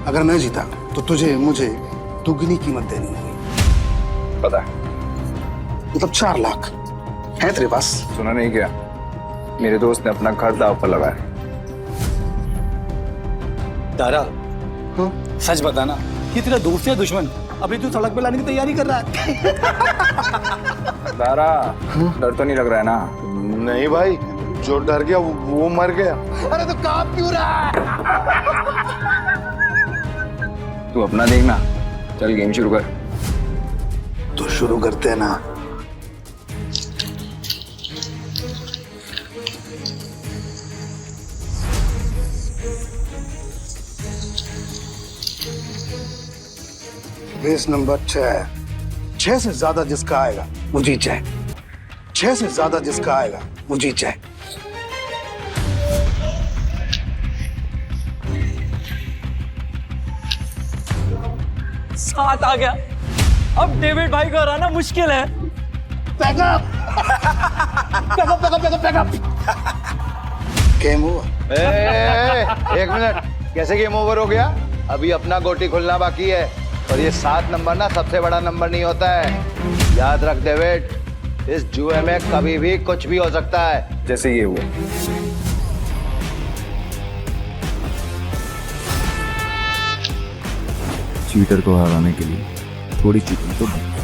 Speaker 14: अगर मैं जीता तो तुझे मुझे दुगनी कीमत देनी होगी।
Speaker 5: पता है।
Speaker 14: मतलब 4 लाख है तेरे पास?
Speaker 5: सुना नहीं क्या? मेरे दोस्त ने अपना घर दांव पर लगाया।
Speaker 2: तारा, सच बताना, ये तेरा दोस्त या दुश्मन? अभी तू सड़क पे लाने की तैयारी कर रहा है।
Speaker 5: दारा, डर तो नहीं लग रहा है ना?
Speaker 4: नहीं भाई, जो डर गया वो मर गया।
Speaker 14: अरे तो काम क्यों रहा है?
Speaker 5: तू अपना देखना, चल गेम शुरू कर।
Speaker 14: तो शुरू करते हैं ना। Base number 6। 6 से ज्यादा जिसका आएगा वो जीत जाए। 6 से ज्यादा जिसका आएगा वो जीत जाए।
Speaker 13: सात आ गया। अब डेविड भाई को हराना मुश्किल है।
Speaker 14: Backup! Backup, backup, backup, backup! Game हुआ।
Speaker 4: एक मिनट, कैसे गेम ओवर हो गया? अभी अपना गोटी खुलना बाकी है। और ये 7 नंबर ना सबसे बड़ा नंबर नहीं होता है, याद रख डेविड। इस जुए में कभी भी कुछ भी हो सकता है।
Speaker 5: जैसे ये हुआ।
Speaker 11: चीटर को हराने के लिए थोड़ी चीटिंग तो बनती है।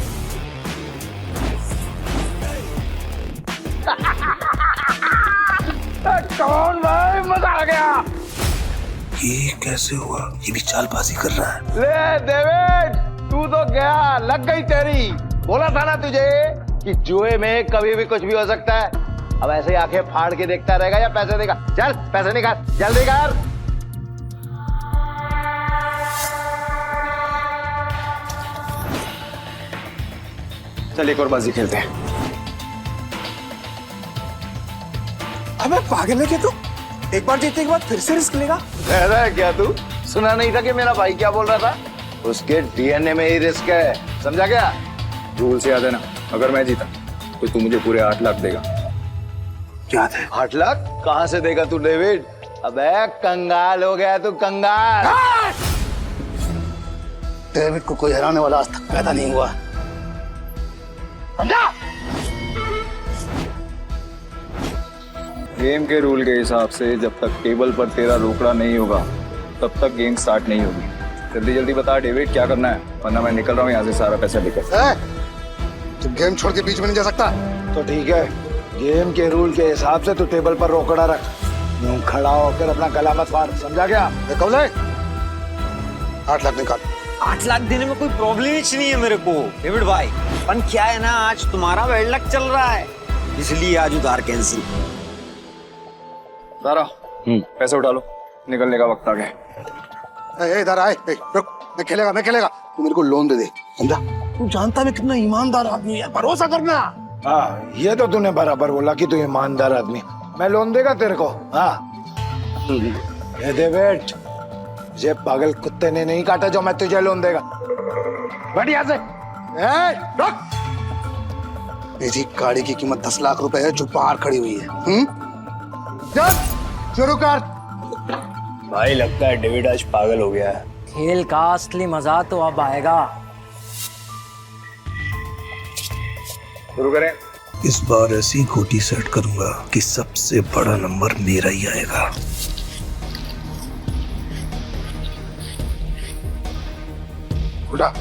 Speaker 4: कौन भाई, मजा आ गया।
Speaker 14: ये कैसे हुआ? ये भी चालबाजी कर रहा है।
Speaker 4: ले डेविड, तू तो गया, लग गई तेरी। बोला था ना तुझे कि जुए में कभी भी कुछ भी हो सकता है। अब ऐसे ही आंखें फाड़ के देखता रहेगा या पैसे देगा? चल पैसे निकाल, जल्दी कर।
Speaker 5: चल एक और बाजी खेलते हैं।
Speaker 14: अबे पागल है क्या तू? एक बार जीतने के बाद फिर से रिस्क लेगा?
Speaker 4: कह रहा है क्या तू? सुना नहीं था कि मेरा भाई क्या बोल रहा था? उसके डीएनए में ही रिस्क है, समझा क्या?
Speaker 5: रूल से याद है ना, अगर मैं जीता तो तू मुझे पूरे 8 लाख देगा।
Speaker 14: याद है।
Speaker 4: 8 लाख कहां से देगा तू डेविड? अबे कंगाल हो गया तू, कंगाल।
Speaker 14: डेविड को कोई हराने वाला आज तक पैदा नहीं हुआ। समझा?
Speaker 5: गेम के रूल के हिसाब से जब तक टेबल पर तेरा रोकड़ा नहीं होगा तब तक गेम स्टार्ट नहीं होगी। जल्दी जल्दी बता डेविड, क्या करना है, वरना मैं निकल रहा हूँ यहाँ से सारा पैसा लेकर।
Speaker 14: तू गेम छोड़ के बीच में नहीं जा सकता।
Speaker 4: तो ठीक है, गेम के रूल के हिसाब से तू टेबल पर रोकड़ा रख। यूं खड़ा होकर अपना गला मत फाड़, समझा क्या?
Speaker 14: कौले 8 लाख निकाल।
Speaker 12: 8 लाख देने में कोई प्रॉब्लम ही नहीं है मेरे को डेविड भाई। पर क्या है ना, आज तुम्हारा बैड लक चल रहा है, इसलिए आज उधार कैंसिल।
Speaker 5: दारा, पैसे उठा लो, निकलने का वक्त आ गया।
Speaker 14: इधर आए, रुक, मैं खेलेगा। तू मेरे को लोन दे दे, समझा? तू जानता है कितना ईमानदार आदमी है, भरोसा करना।
Speaker 4: हाँ, ये तो तूने बराबर बोला कि तू ईमानदार आदमी। मैं लोन देगा तेरे को? हाँ, ये डेविड, ये पागल कुत्ते ने नहीं काटा जो मैं तुझे लोन देगा। बढ़िया से रुक।
Speaker 14: मेरी गाड़ी की कीमत 10 लाख रुपए है जो बाहर खड़ी हुई है। चल शुरू कर।
Speaker 2: भाई लगता है डेविड आज पागल हो गया है।
Speaker 13: खेल का असली मजा तो अब आएगा।
Speaker 5: शुरू करें।
Speaker 14: इस बार ऐसी गोटी सेट करूंगा कि सबसे बड़ा नंबर मेरा ही आएगा। उठा।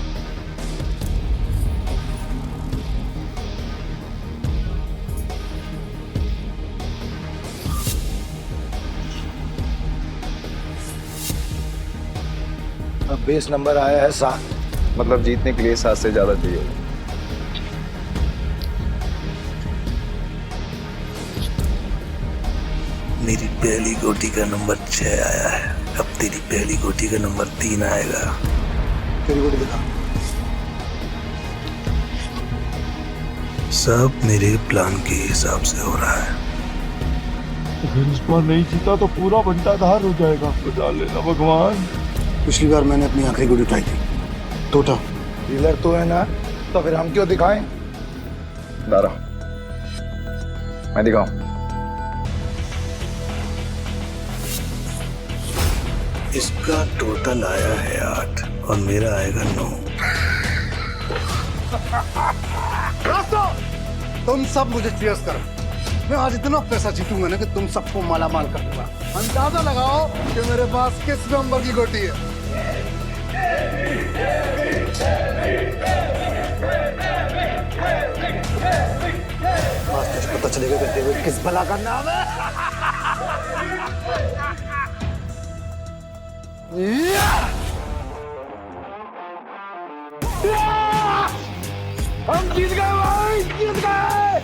Speaker 4: अब बेस नंबर आया है 7।
Speaker 5: मतलब जीतने के लिए 7 से ज्यादा चाहिए।
Speaker 14: मेरी पहली गोटी का नंबर 6 आया है। अब तेरी पहली गोटी का नंबर 3 आएगा। तेरी गोटी दिखा। सब मेरे प्लान के हिसाब से हो रहा है।
Speaker 8: अगर इस बार नहीं जीता तो पूरा बंटाधार हो जाएगा। बचा लेना भगवान।
Speaker 14: पिछली बार मैंने अपनी आखिरी गुड़ी उठाई थी। टोटा डीलर तो है ना, तो फिर हम क्यों दिखाएं?
Speaker 5: दारा, मैं दिखाऊं?
Speaker 14: इसका टोटल आया है 8 और मेरा आएगा 9। तुम सब मुझे चीयर्स करो। मैं आज इतना पैसा जीतूंगा ना कि तुम सबको माला माल कर दूंगा। अंदाजा लगाओ कि मेरे पास किस नंबर की गोटी है। आज तुझे पता चलेगा कि डेविड किस भला का नाम है। हम जीत गए भाई, जीत गए।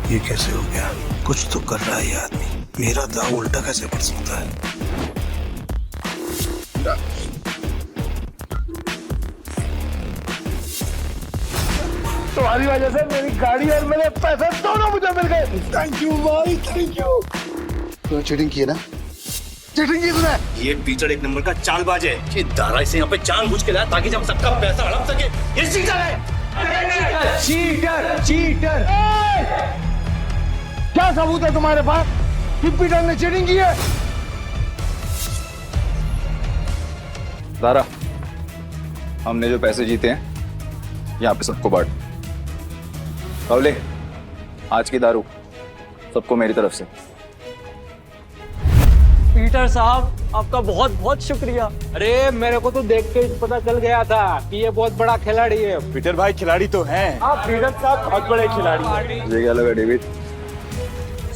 Speaker 14: ये कैसे हो गया? कुछ तो कर रहा है ये आदमी। मेरा दाव उल्टा कैसे पड़ सकता है? तुम्हारी वजह से मेरी गाड़ी और मेरे पैसे दोनों मुझे मिल गए। थैंक यू भाई, थैंक यू। तूने चीटिंग की है ना? चीटिंग की तूने?
Speaker 2: ये पीटर एक नंबर का चालबाज है। ये दारा इसे यहाँ पे जानबूझ के लाया ताकि जब सबका पैसा हड़प सके। ये चीटर है।
Speaker 9: Cheater, cheater. क्या सबूत है तुम्हारे पास कि पीटर ने चीटिंग की है?
Speaker 5: दारा, हमने जो पैसे जीते हैं यहाँ पे सबको बांट। कवले, आज की दारू सबको मेरी तरफ से।
Speaker 13: पीटर साहब, आपका बहुत बहुत शुक्रिया।
Speaker 9: अरे मेरे को तो देख के पता चल गया था कि ये बहुत बड़ा खिलाड़ी है।
Speaker 2: पीटर भाई खिलाड़ी तो हैं।
Speaker 9: आप पीटर साहब
Speaker 2: बहुत बड़े खिलाड़ी हैं।
Speaker 5: मुझे क्या लगा डेविड,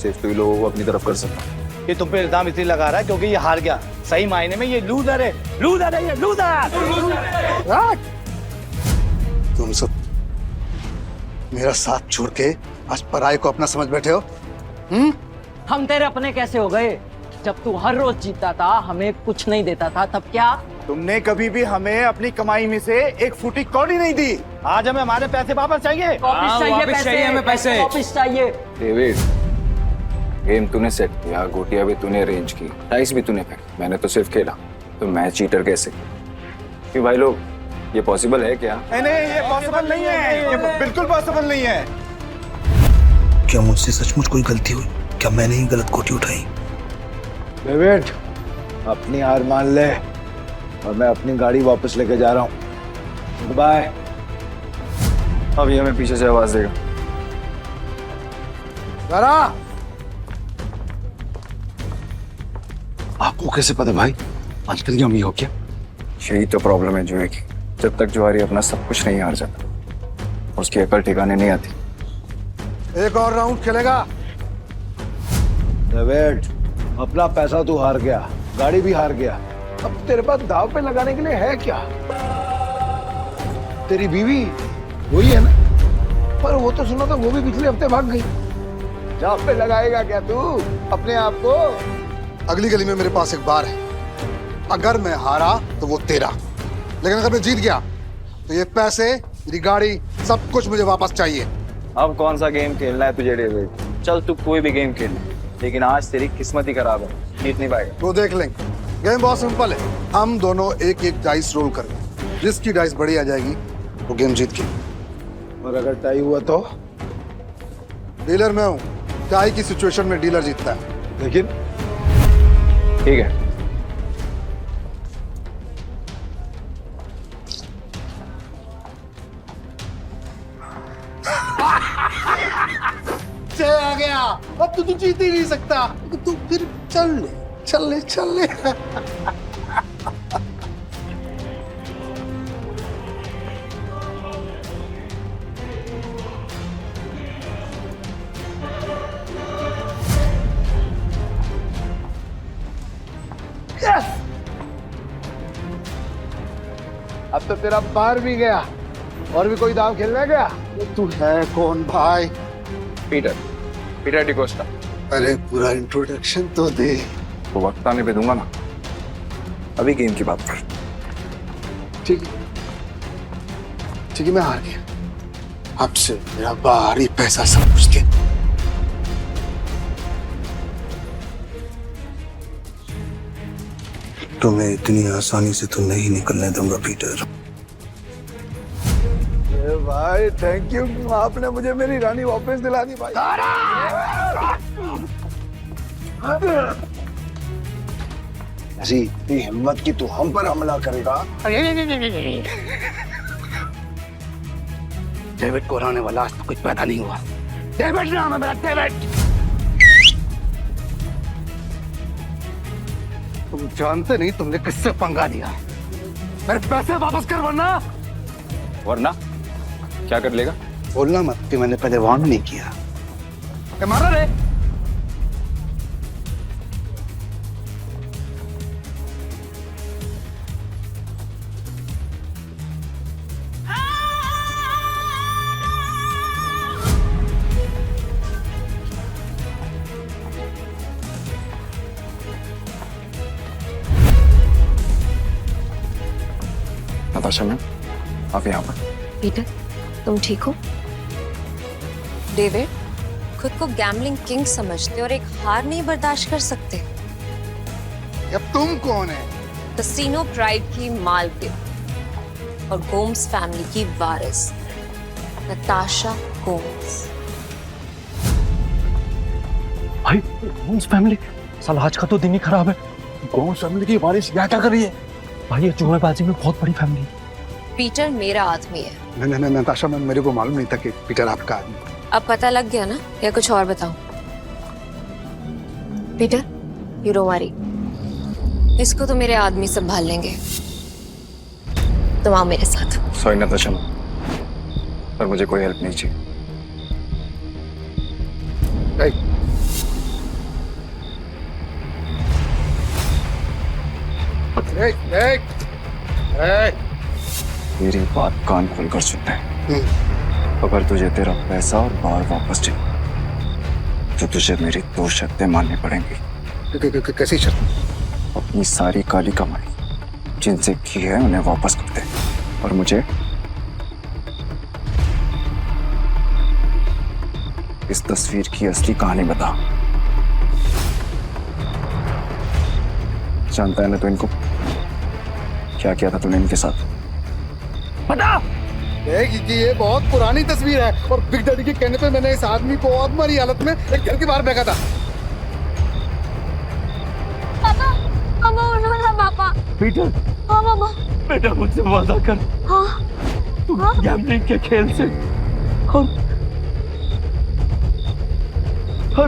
Speaker 5: सिर्फ तू ही लोगों को अपनी तरफ कर सकता।
Speaker 2: ये तुम पे इल्जाम इसलिए लगा रहा है क्योंकि ये हार गया। सही मायने में ये लूजर है। लूजर है ये, लूजर।
Speaker 14: तुम सब मेरा साथ छोड़ के आज पराये को अपना समझ बैठे हो।
Speaker 13: हम तेरे अपने कैसे हो गए? जब तू हर रोज जीतता था, हमें कुछ नहीं देता था, तब क्या?
Speaker 2: तुमने कभी भी हमें अपनी कमाई में से एक फूटी कौड़ी नहीं दी। आज हमें हमारे पैसे वापस चाहिए।
Speaker 13: वापस चाहिए पैसे,
Speaker 9: हमें पैसे।
Speaker 13: वापस चाहिए।
Speaker 5: डेविड, गेम तूने सेट किया, गोटियां भी तूने अरेंज की, डाइस भी तूने फेंकी, मैंने तो सिर्फ खेला। तो मैं चीटर कैसे? क्यों भाई लोग, ये पॉसिबल है क्या?
Speaker 2: नहीं, ये पॉसिबल नहीं है। ये बिल्कुल पॉसिबल नहीं है।
Speaker 14: क्या मुझसे सचमुच कोई गलती हुई? क्या मैंने ही गलत गोटी उठाई?
Speaker 4: डेविड, अपनी हार मान ले और मैं अपनी गाड़ी वापस लेके जा रहा हूँ। बाय।
Speaker 5: अब ये हमें पीछे से आवाज देगा।
Speaker 14: जरा
Speaker 4: आपको कैसे पता भाई? आजकल हम ये हो क्या?
Speaker 5: यही तो प्रॉब्लम है जुए की। जब तक जुआरी अपना सब कुछ नहीं हार जाता, उसकी अकल ठिकाने नहीं आती।
Speaker 14: एक और राउंड खेलेगा?
Speaker 4: डेविड, अपना पैसा तू हार गया, गाड़ी भी हार गया। अब तेरे पास दाव पे लगाने के लिए है क्या? तेरी बीवी वही है ना? पर वो तो सुना था वो भी पिछले हफ्ते भाग गई। दाव पे लगाएगा क्या तू अपने आप को?
Speaker 14: अगली गली में मेरे पास एक बार है। अगर मैं हारा तो वो तेरा, लेकिन अगर मैं जीत गया तो ये पैसे, मेरी गाड़ी, सब कुछ मुझे वापस चाहिए।
Speaker 5: अब कौन सा गेम खेलना है तुझे डेविड? चल तू कोई भी गेम खेल, लेकिन आज तेरी किस्मत ही खराब है, जीत नहीं पाएगा।
Speaker 14: वो देख लेंगे। गेम बहुत सिंपल है। हम दोनों एक एक डाइस रोल करेंगे। जिसकी डाइस बड़ी आ जाएगी वो गेम जीत गई।
Speaker 4: और अगर टाई हुआ तो?
Speaker 14: डीलर मैं हूँ। टाई की सिचुएशन में डीलर जीतता है।
Speaker 4: लेकिन
Speaker 5: ठीक है,
Speaker 14: जय आ गया। अब तो तू जीत ही नहीं सकता। तू फिर चल ले, चल ले, चल ले।
Speaker 4: अब तो तेरा पार भी गया। और भी कोई दाव खेलने गया?
Speaker 14: तू है कौन भाई?
Speaker 5: पीटर डिकोस्टा।
Speaker 14: अरे पूरा इंट्रोडक्शन तो दे।
Speaker 5: तो वक्त आने पे दूंगा ना, अभी गेम की बात कर।
Speaker 14: ठीक है, मैं हार गया। आपसे मेरा बाहरी पैसा सब कुछ दे। तुम्हें इतनी आसानी से तो नहीं निकलने दूंगा पीटर। भाई थैंक यू, आपने मुझे मेरी रानी वापस दिला दी भाई। ऐसी इतनी हिम्मत की तू हम पर हमला करेगा? डेविड को हराने वाला आज तो कुछ पैदा नहीं हुआ। डेविड नाम है मेरा, डेविड। तुम जानते नहीं तुमने किससे पंगा लिया। मेरे पैसे वापस कर
Speaker 5: वरना क्या कर लेगा?
Speaker 14: बोलना मत कि मैंने पहले वार्न नहीं किया।
Speaker 9: मारा रे।
Speaker 5: नताशा मैम, आप यहाँ पर।
Speaker 3: पीटर, तुम ठीक हो? डेविड, खुद को गैम्बलिंग किंग समझते और एक हार नहीं बर्दाश्त कर सकते।
Speaker 14: अब तुम कौन है?
Speaker 3: कसीनो प्राइड की मालकिन और गोम्स फैमिली की वारिस नताशा गोम्स।
Speaker 8: भाई गोम्स फैमिली, साला आज का तो दिन ही खराब है। गोम्स फैमिली की वारिस यहाँ क्या कर रही है? भाई ये जुएबाजी में बहुत बड़ी फैमिली है।
Speaker 3: पीटर मेरा आदमी है।
Speaker 14: नहीं नताशा मैम, मेरे को मालूम नहीं था कि पीटर आपका आदमी।
Speaker 3: अब पता लग गया ना, या कुछ और बताऊं? पीटर, यू डोंट वरी, इसको तो मेरे आदमी संभाल लेंगे। तुम आओ मेरे साथ।
Speaker 5: सॉरी नताशा मैम, पर मुझे कोई हेल्प नहीं चाहिए। मेरी बात कान खोलकर सुनना है। अगर तुझे तेरा पैसा और बार वापस चाहिए तो तुझे मेरी 2 शर्तें माननी पड़ेंगी।
Speaker 14: कैसी शर्त?
Speaker 5: अपनी सारी काली कमाई जिनसे की है उन्हें वापस कर दे, और मुझे इस तस्वीर की असली कहानी बता। जानता है ना तो इनको क्या किया था तूने इनके साथ?
Speaker 14: बता। कि ये बहुत पुरानी तस्वीर है और बिग डैडी के कहने पे मैंने इस आदमी को और मरी हालत में एक घर के बाहर फेंका था।
Speaker 7: पापा, पापा उठो ना पापा।
Speaker 8: पीटर।
Speaker 7: हाँ पापा।
Speaker 8: बेटा मुझसे वादा कर।
Speaker 7: हाँ।
Speaker 8: तू गैम्बलिंग के खेल से और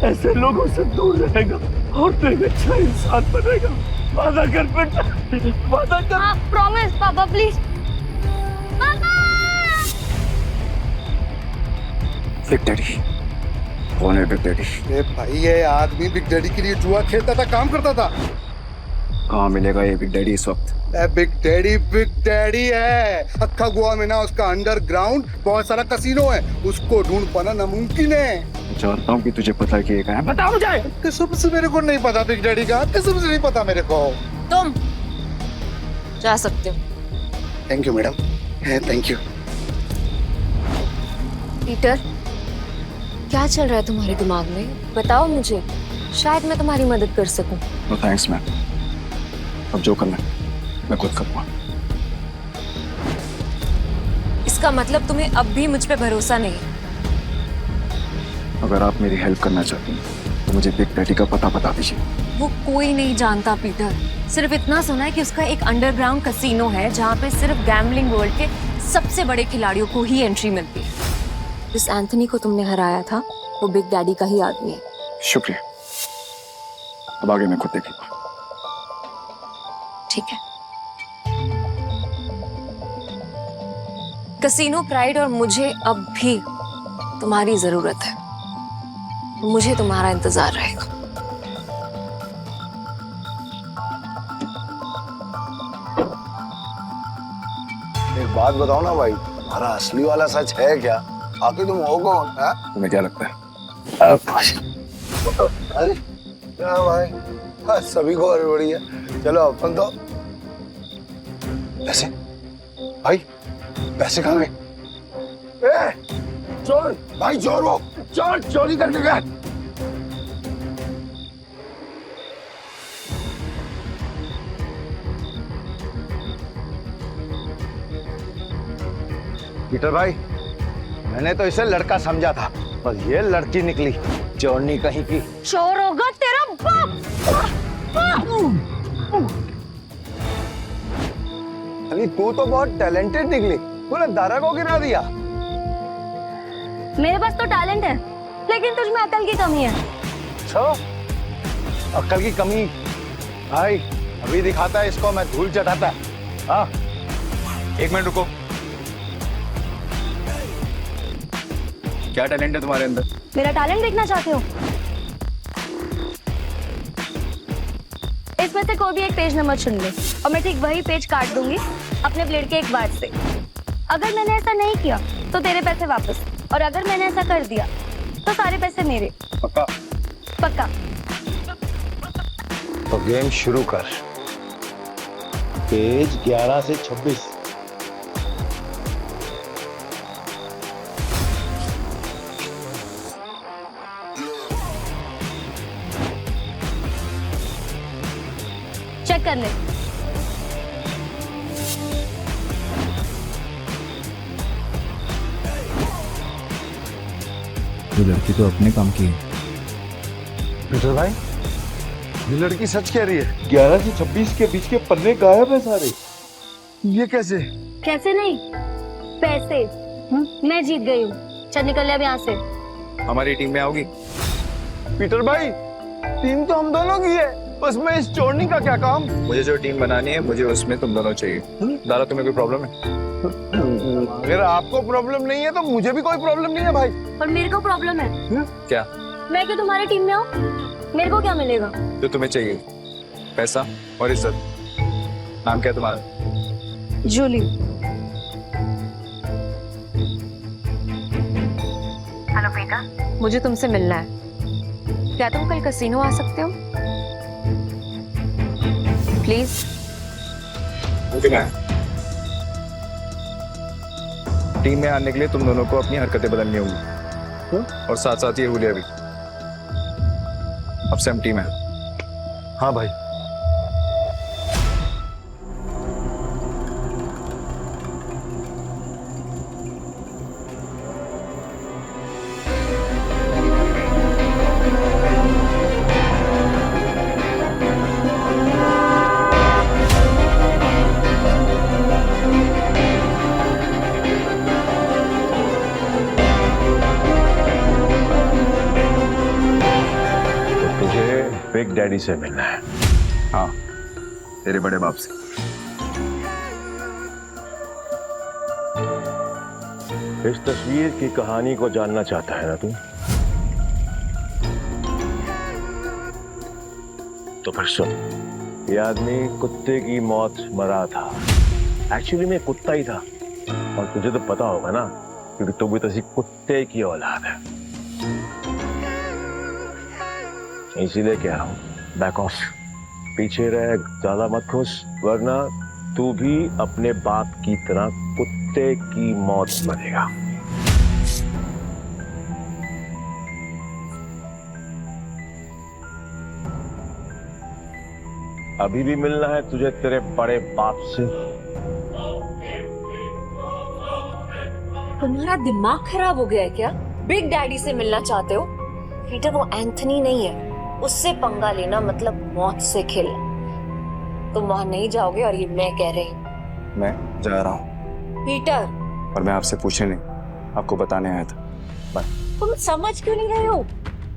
Speaker 8: ऐसे लोगों से दूर रहेगा और तू एक अच्छा इंसान बनेगा। वादा कर बेटा, वादा कर।
Speaker 7: हाँ, प्रॉमिस पापा प्लीज।
Speaker 5: बिग डैडी कौन है? Big daddy?
Speaker 14: भाई ये आदमी बिग डैडी के लिए जुआ खेलता था, काम करता था।
Speaker 5: कहाँ मिलेगा ये बिग डैडी इस वक्त?
Speaker 14: बिग डैडी है। अक्खा गोवा में ना उसका अंडरग्राउंड बहुत सारा कसीनो है, उसको ढूंढ पाना नामुमकिन है।
Speaker 5: जानता हूँ कि तुझे पता है कि ये कहाँ है।
Speaker 14: बता मुझे। कसम से मेरे को नहीं पता बिग डैडी का, कसम से नहीं पता मेरे को।
Speaker 3: तुम जा सकते हो।
Speaker 14: Thank you madam, thank you.
Speaker 3: Peter, क्या चल रहा है तुम्हारे दिमाग में? बताओ मुझे, शायद मैं तुम्हारी मदद कर सकूं।
Speaker 5: नो थैंक्स मैम, अब जो करना है मैं खुद करूँगा।
Speaker 3: इसका मतलब तुम्हें अब भी मुझ पे भरोसा नहीं?
Speaker 5: अगर आप मेरी हेल्प करना चाहती हैं तो मुझे बिग डैडी का पता बता दीजिए।
Speaker 3: वो कोई नहीं जानता पीटर, सिर्फ इतना सुना है कि उसका एक अंडरग्राउंड कसीनो है जहाँ पे सिर्फ गैम्बलिंग वर्ल्ड के सबसे बड़े खिलाड़ियों को ही एंट्री मिलती है। जिस एंथनी को तुमने हराया था वो बिग डैडी का ही आदमी है।
Speaker 5: शुक्रिया, अब आगे मैं खुद देखूंगा।
Speaker 3: ठीक है। कसीनो प्राइड और मुझे अब भी तुम्हारी जरूरत है। मुझे तुम्हारा इंतजार रहेगा।
Speaker 4: एक बात बताओ ना भाई, हमारा असली वाला सच है क्या? आखिर तुम हो कौन?
Speaker 5: तुम्हें क्या लगता है?
Speaker 4: अरे क्या भाई, सभी को हड़बड़ी है। चलो अपन तो पैसे भाई, पैसे कहाँ गए? चोर भाई, चोर वो चोर चोरी करने गया। पीटर भाई, मैंने तो इसे लड़का समझा था, पर ये लड़की निकली चोरनी कहीं की।
Speaker 7: चोर होगा तेरा बाप।
Speaker 4: अरे तू तो बहुत टैलेंटेड निकली, तूने दारा को गिरा दिया।
Speaker 7: मेरे पास तो टैलेंट है, लेकिन तुझ में अकल की कमी है।
Speaker 4: अच्छा, अकल की कमी? भाई अभी दिखाता है इसको, मैं धूल चटाता है। हाँ,
Speaker 5: एक मिनट रुको। क्या टैलेंट है तुम्हारे अंदर?
Speaker 7: मेरा टैलेंट देखना चाहते हो? इसमें से कोई भी एक पेज नंबर चुन ले और मैं ठीक वही पेज काट दूंगी अपने ब्लेड के एक बार से। अगर मैंने ऐसा नहीं किया तो तेरे पैसे वापस, और अगर मैंने ऐसा कर दिया तो सारे पैसे मेरे।
Speaker 4: पक्का?
Speaker 7: पक्का।
Speaker 4: तो गेम शुरू कर। पेज 11 से 26।
Speaker 7: चेक कर ले।
Speaker 11: ये लड़की तो अपने काम की है।
Speaker 4: पीटर भाई, ये लड़की सच कह रही है।
Speaker 8: 11 से 26 के बीच के पन्ने गायब है सारे।
Speaker 4: ये कैसे?
Speaker 7: कैसे नहीं, पैसे मैं जीत गई हूँ। चल निकल ले अब यहाँ से।
Speaker 5: हमारी टीम में आओगी?
Speaker 4: पीटर भाई, टीम तो हम दोनों की है, बस मैं इस चोरनी का क्या काम?
Speaker 5: मुझे जो टीम बनानी है, मुझे उसमें तुम दोनों चाहिए। दारा, तुम्हें कोई प्रॉब्लम है?
Speaker 4: अगर आपको प्रॉब्लम नहीं है तो मुझे भी कोई प्रॉब्लम नहीं है भाई।
Speaker 7: पर मेरे को प्रॉब्लम है।
Speaker 5: क्या?
Speaker 7: मैं क्यों तुम्हारी टीम में आऊँ? मेरे को क्या मिलेगा?
Speaker 5: जो तुम्हें चाहिए, पैसा और इज्जत। नाम क्या है तुम्हारा?
Speaker 7: जूली। हेलो बेटा, मुझे तुमसे मिलना है। क्या तुम कल कैसीनो आ सकते हो? प्लीज।
Speaker 5: टीम में आने के लिए तुम दोनों को अपनी हरकतें बदलनी होगी, और साथ साथ ये हुलिया भी। अब से हम टीम है।
Speaker 4: हाँ भाई।
Speaker 1: बिग डैडी से मिलना है।
Speaker 5: हाँ, तेरे बड़े बाप से।
Speaker 1: इस तस्वीर की कहानी को जानना चाहता है ना तू? तो फिर सुन, ये आदमी कुत्ते की मौत मरा था। एक्चुअली मैं कुत्ता ही था, और तुझे तो पता होगा ना, क्योंकि तू भी तो किसी कुत्ते की औलाद है। इसीलिए कह रहा हूं, बैक ऑफ, पीछे रह, ज्यादा मत खुश, वरना तू भी अपने बाप की तरह कुत्ते की मौत मरेगा। अभी भी मिलना है तुझे तेरे बड़े बाप से?
Speaker 3: तुम्हारा दिमाग खराब हो गया है क्या? बिग डैडी से मिलना चाहते हो? पीटर, वो एंथनी नहीं है, उससे पंगा लेना मतलब मौत से खेलना। तुम वहां नहीं जाओगे, और ये मैं कह रही हूँ।
Speaker 5: मैं जा रहा हूँ।
Speaker 3: पीटर,
Speaker 5: और मैं आपसे पूछने नहीं, आपको बताने आया था। बाय।
Speaker 3: तुम समझ क्यों नहीं रहे हो?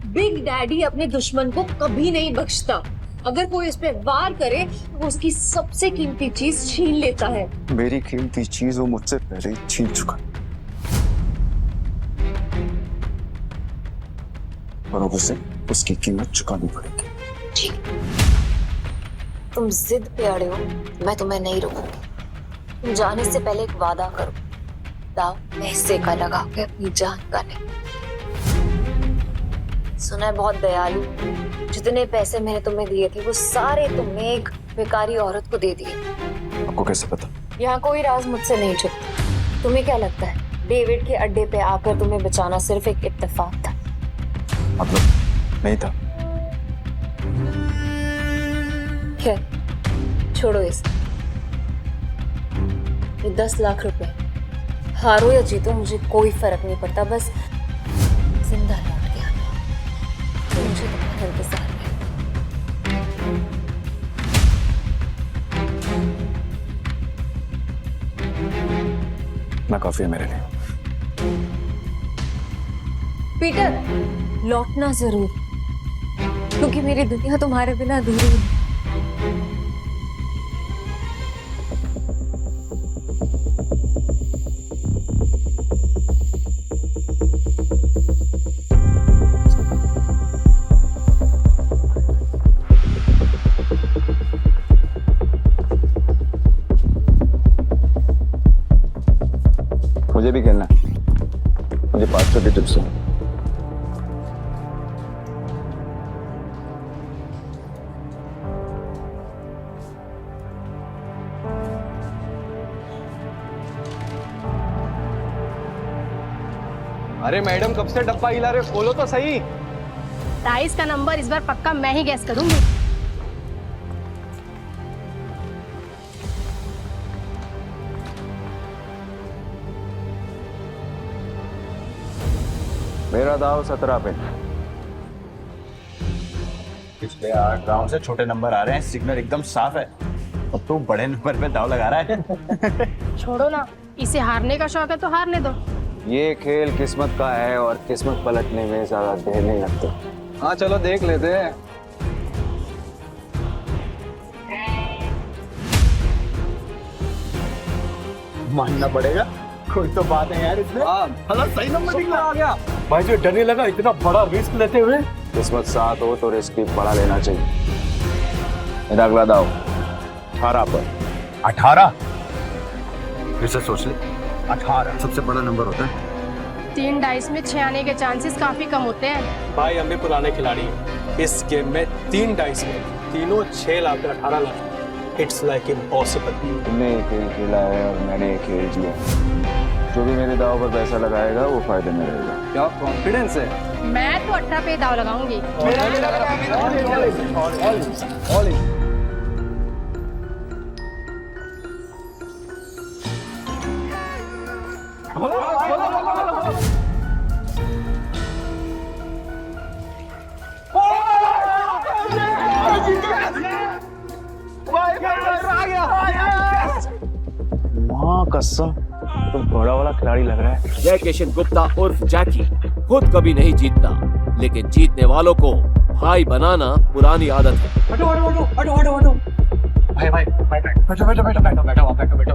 Speaker 3: बिग डैडी अपने दुश्मन को कभी नहीं बख्शता। अगर कोई इस पे वार करे तो वो उसकी सबसे कीमती चीज छीन लेता है।
Speaker 5: मेरी कीमती चीज वो मुझसे पहले ही छीन चुका, और अब उसे उसकी कीमत चुकानी पड़ेगी।
Speaker 3: ठीक, तुम जिद पे अड़े हो, मैं तुम्हें नहीं रोकूंगी। तुम जाने से पहले एक वादा करो, दाव मैं हिस्से का लगा के अपनी जान का नहीं। सुना है बहुत दयालु, जितने पैसे मैंने तुम्हें दिए थे वो सारे तुमने एक बेकारी औरत को दे दिए।
Speaker 5: आपको कैसे पता?
Speaker 3: यहाँ कोई राज मुझसे नहीं छुपता। तुम्हें क्या लगता है डेविड के अड्डे पे आकर तुम्हें बचाना सिर्फ एक इत्तेफाक था?
Speaker 5: मतलब नहीं था।
Speaker 3: खैर छोड़ो इसे। ये 10 लाख रुपए हारो या जीतो मुझे कोई फर्क नहीं पड़ता, बस जिंदा लौट के आना। तो मुझे तुम्हारा इंतजार है।
Speaker 5: ना काफी है मेरे लिए।
Speaker 3: पीटर लौटना जरूर, क्योंकि मेरी दुनिया तुम्हारे बिना अधूरी है।
Speaker 5: मुझे भी खेलना है। मुझे 500 की टिप्स है।
Speaker 12: अरे मैडम कब से डब्बा हिला रहे हो? खोलो तो सही।
Speaker 7: राइस का नंबर इस बार पक्का मैं ही गैस करूंगी।
Speaker 5: मेरा दाव 17 पे।
Speaker 2: पिछले 8 राउंड से छोटे नंबर आ रहे हैं, सिग्नल एकदम साफ है। अब तो बड़े नंबर पे दाव लगा रहा है।
Speaker 7: छोड़ो ना, इसे हारने का शौक है तो हारने दो।
Speaker 5: ये खेल किस्मत का है और किस्मत पलटने में ज्यादा देर नहीं लगती। हाँ चलो देख लेते हैं।
Speaker 2: मानना पड़ेगा, कोई तो बात है यार इसमें। हाँ सही नंबर निकला आ गया।
Speaker 8: भाई जो डरने लगा इतना बड़ा रिस्क लेते हुए।
Speaker 5: किस्मत साथ हो तो रिस्क भी बड़ा लेना चाहिए। मेरा अगला दाव 18 पर।
Speaker 2: 18? फिर से सोच ले। 18 सबसे बड़ा नंबर होता है।
Speaker 7: 3 डाइस में 6 आने के चांसेस काफी कम होते हैं।
Speaker 8: भाई हम भी पुराने खिलाड़ी हैं। इस गेम में 3 डाइस में तीनों 6 lakh 18 lakh. It's like impossible.
Speaker 5: तुमने एक खेल खेला है और मैंने एक खेल जिया। जो भी मेरे दाव पर पैसा लगाएगा वो फायदे में रहेगा। क्या कॉन्फिडेंस है?
Speaker 7: मैं तो 18 पे दाव लगाऊंगी।
Speaker 5: माँ कसम तो बड़ा वाला खिलाड़ी लग रहा है।
Speaker 6: जय किशन गुप्ता उर्फ जैकी खुद कभी नहीं जीतता, लेकिन जीतने वालों को भाई बनाना पुरानी आदत है।
Speaker 2: हटो हटो हटो हटो हटो हटो। भाई भाई बैठो बैठो बैठो बैठो बैठो बैठो बैठो।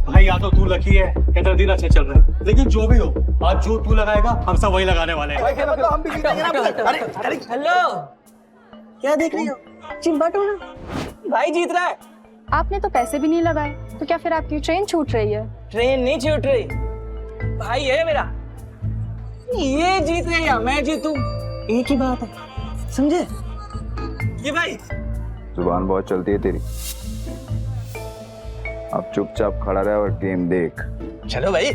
Speaker 2: भाई या तो तू लकी है या तेरा दिन अच्छे चल रहे हैं, लेकिन जो भी हो आज जो तू लगाएगा हम सब वही लगाने वाले हैं।
Speaker 12: हम भी जीतेंगे ना। अरे हेलो, क्या देख रही हो? चिंबाटो ना, भाई जीत रहा है।
Speaker 7: आपने तो पैसे भी नहीं लगाए, तो क्या फिर आपकी ट्रेन छूट रही है?
Speaker 12: ट्रेन नहीं छूट रही, भाई है मेरा। ये जीत गया या मैं जीतूं, एक ही बात है, समझे? ये भाई
Speaker 5: जुबान बहुत चलती है तेरी। अब चुपचाप खड़ा रहे और गेम देख।
Speaker 12: चलो भाई।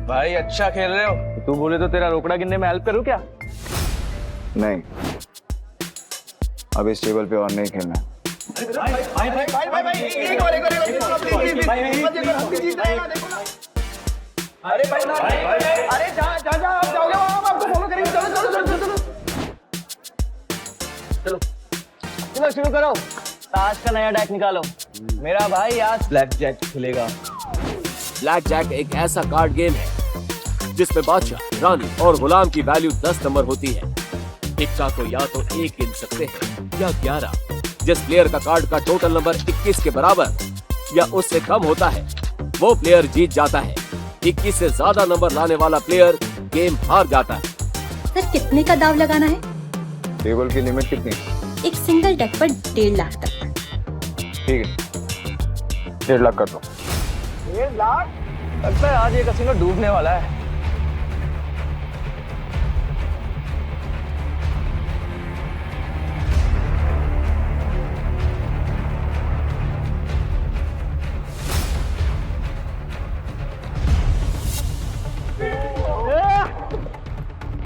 Speaker 12: भाई अच्छा खेल रहे हो।
Speaker 5: तू बोले तो तेरा रोकड़ा गिनने में हेल्प करूं क्या? नहीं, अब इस टेबल पे और नहीं खेलना।
Speaker 12: चलो शुरू करो। ताश का नया डेक निकालो। मेरा भाई आज ब्लैक जैक खेलेगा।
Speaker 6: ब्लैक जैक एक ऐसा कार्ड गेम है जिसमें बादशाह, रानी और गुलाम की वैल्यू 10 नंबर होती है। इक्का को या तो 1 गिन सकते हैं या 11। जिस प्लेयर का कार्ड का टोटल नंबर 21 के बराबर या उससे कम होता है वो प्लेयर जीत जाता है। 21 से ज्यादा नंबर लाने वाला प्लेयर गेम हार जाता है।
Speaker 7: सर कितने का दाव लगाना है?
Speaker 5: टेबल की लिमिट कितनी?
Speaker 7: एक सिंगल डेक पर 1.5 लाख तक।
Speaker 5: ठीक है, 1.5 लाख कर दो।
Speaker 12: 1.5 लाख? लगता है आज ये कसिनो डूबने वाला है।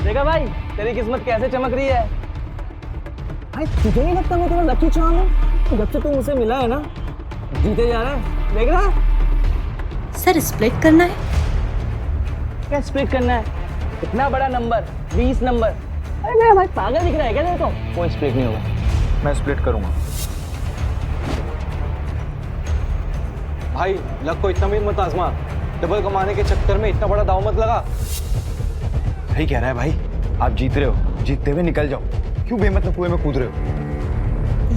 Speaker 13: देखा भाई तेरी किस्मत कैसे चमक रही है। भाई तुझे नहीं लगता मैं तेरा लकी चार्म हूँ? जब से तू मुझसे मिला है ना जीते जा रहा है, देख रहा है।
Speaker 7: सर स्प्लिट करना है?
Speaker 13: क्या स्प्लिट करना है? इतना बड़ा नंबर 20 नंबर, अरे मेरा भाई पागल दिख रहा है क्या तेरे को? कोई स्प्लिट नहीं होगा।
Speaker 5: मैं स्प्लिट करूंगा।
Speaker 12: भाई लक को इतना भी मत आजमा, डबल कमाने के चक्कर में इतना बड़ा दाव मत लगा।
Speaker 2: सही कह रहा है भाई, आप जीत रहे हो, जीतते हुए निकल जाओ, क्यों बेमतलब कुएं में कूद रहे हो?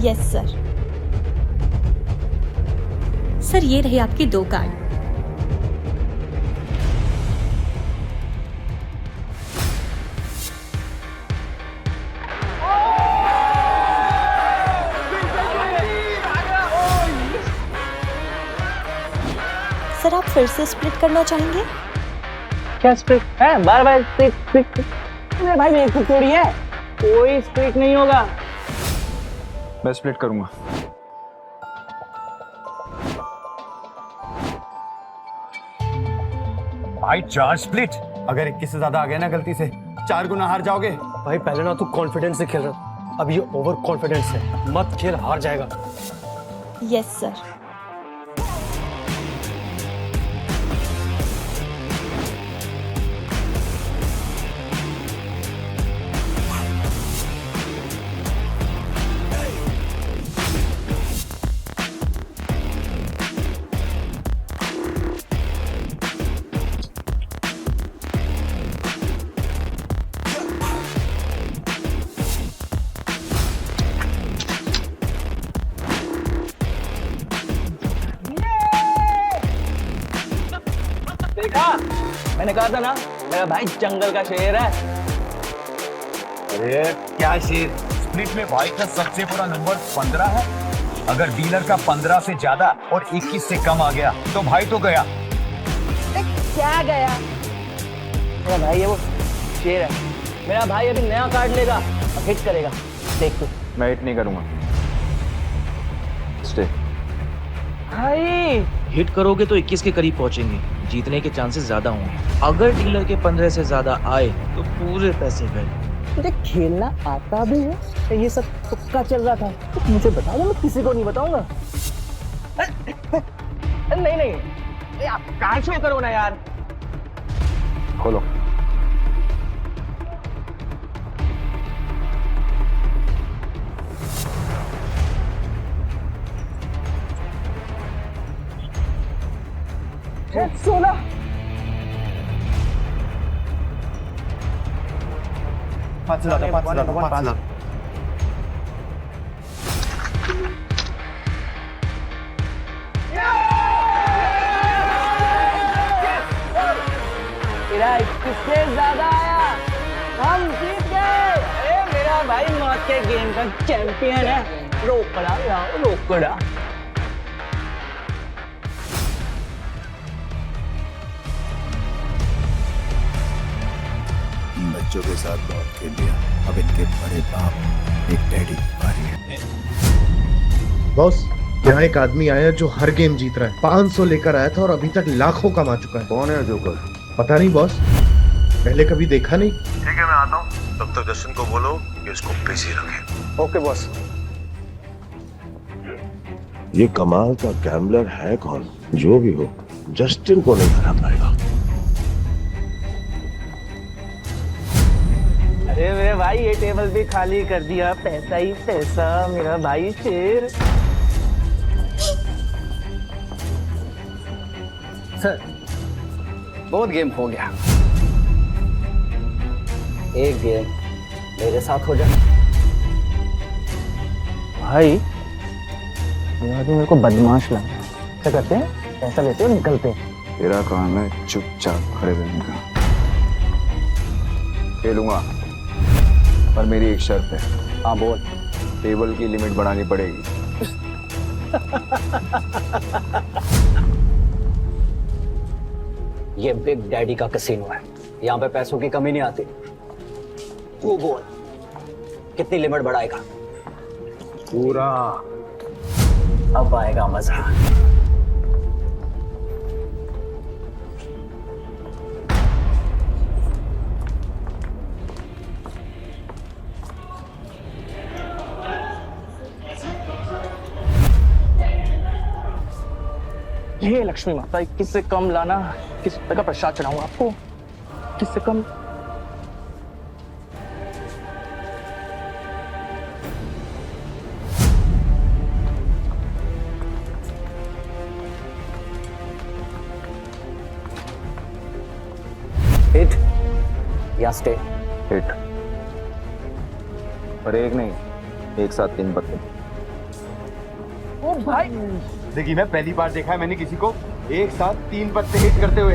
Speaker 7: Yes sir. सर ये रही आपकी 2 कार्ड। सर आप फिर से स्प्लिट करना चाहेंगे?
Speaker 13: क्या स्प्लिट है? बार बार स्प्लिट मेरे भाई मेरे को थोड़ी है, कोई स्प्लिट नहीं होगा।
Speaker 5: मैं स्प्लिट करूंगा।
Speaker 2: भाई 4 स्प्लिट, अगर 21 से ज्यादा आ गया ना गलती से 4 गुना हार जाओगे।
Speaker 12: भाई पहले ना तू कॉन्फिडेंस से खेल रहा, अब ये ओवर कॉन्फिडेंस है, मत खेल, हार जाएगा।
Speaker 7: Yes sir.
Speaker 13: देखा, मैंने कहा था ना मेरा भाई जंगल का शेर है।
Speaker 2: अरे क्या शेर, स्प्लिट में भाई का सबसे बुरा नंबर 15 है। अगर डीलर का 15 से ज्यादा और 21 से कम आ गया तो भाई तो गया।
Speaker 13: क्या गया? मेरा भाई ये वो शेर है, मेरा भाई अभी नया कार्ड लेगा और हिट करेगा, देख तू।
Speaker 5: मैं हिट नहीं करूंगा। स्टे।
Speaker 13: भाई
Speaker 15: हिट करोगे तो 21 के करीब पहुंचेंगे, जीतने के चांसेस ज्यादा होंगे। अगर डीलर के 15 से ज्यादा आए तो पूरे पैसे गए।
Speaker 13: तुझे खेलना आता भी है तो ये सब तुक्का चल रहा था तो मुझे बता दो, मैं किसी को नहीं बताऊंगा। नहीं नहीं आप कार शो करो ना यार।
Speaker 5: खोलो।
Speaker 13: सोना
Speaker 2: पाँच लाख।
Speaker 13: तेरा 21 से ज्यादा आया, हम जीत गए। अरे मेरा भाई मौत के गेम का चैंपियन है। रोकड़ा यार, रोकड़ा।
Speaker 11: बच्चों के साथ बहुत खेल लिया, अब इनके बड़े बाप एक डैडी की बारी है।
Speaker 16: बॉस यहाँ एक आदमी आया जो हर गेम जीत रहा है, 500 लेकर आया था और अभी तक लाखों कमा चुका है।
Speaker 4: कौन है जोकर?
Speaker 16: पता नहीं बॉस, पहले कभी देखा नहीं।
Speaker 4: ठीक है मैं आता हूँ, तब तक जस्टिन को बोलो कि उसको बिजी रखे।
Speaker 12: Okay boss.
Speaker 1: ये कमाल का गैम्बलर है कौन? जो भी हो, जस्टिन को नहीं हरा पाएगा।
Speaker 13: अरे मेरे भाई ये टेबल भी खाली कर दिया, पैसा ही पैसा, मेरा भाई शेर।
Speaker 12: सर बहुत गेम हो गया, एक गेम मेरे साथ हो जाए।
Speaker 13: भाई मेरे को बदमाश लगा। क्या करते हैं, पैसा लेते हैं निकलते हैं।
Speaker 5: तेरा काम है चुपचाप खड़े रहने का। खेलूंगा पर मेरी एक शर्त है।
Speaker 12: हाँ बोल।
Speaker 5: टेबल की लिमिट बढ़ानी पड़ेगी।
Speaker 12: ये बिग डैडी का कैसीनो है, यहाँ पे पैसों की कमी नहीं आती। तू बोल कितनी लिमिट बढ़ाएगा?
Speaker 5: पूरा।
Speaker 12: अब आएगा मजा।
Speaker 13: हे लक्ष्मी माता, 21 से कम लाना, 21 रुपए का प्रसाद चढ़ाऊंगा आपको। 21 से कम।
Speaker 12: हिट या स्टे?
Speaker 5: हिट। और एक नहीं, एक साथ 3 पत्ते।
Speaker 13: ओ भाई,
Speaker 4: देखिए मैं पहली बार देखा है मैंने किसी को एक साथ 3 पत्ते हिट करते हुए।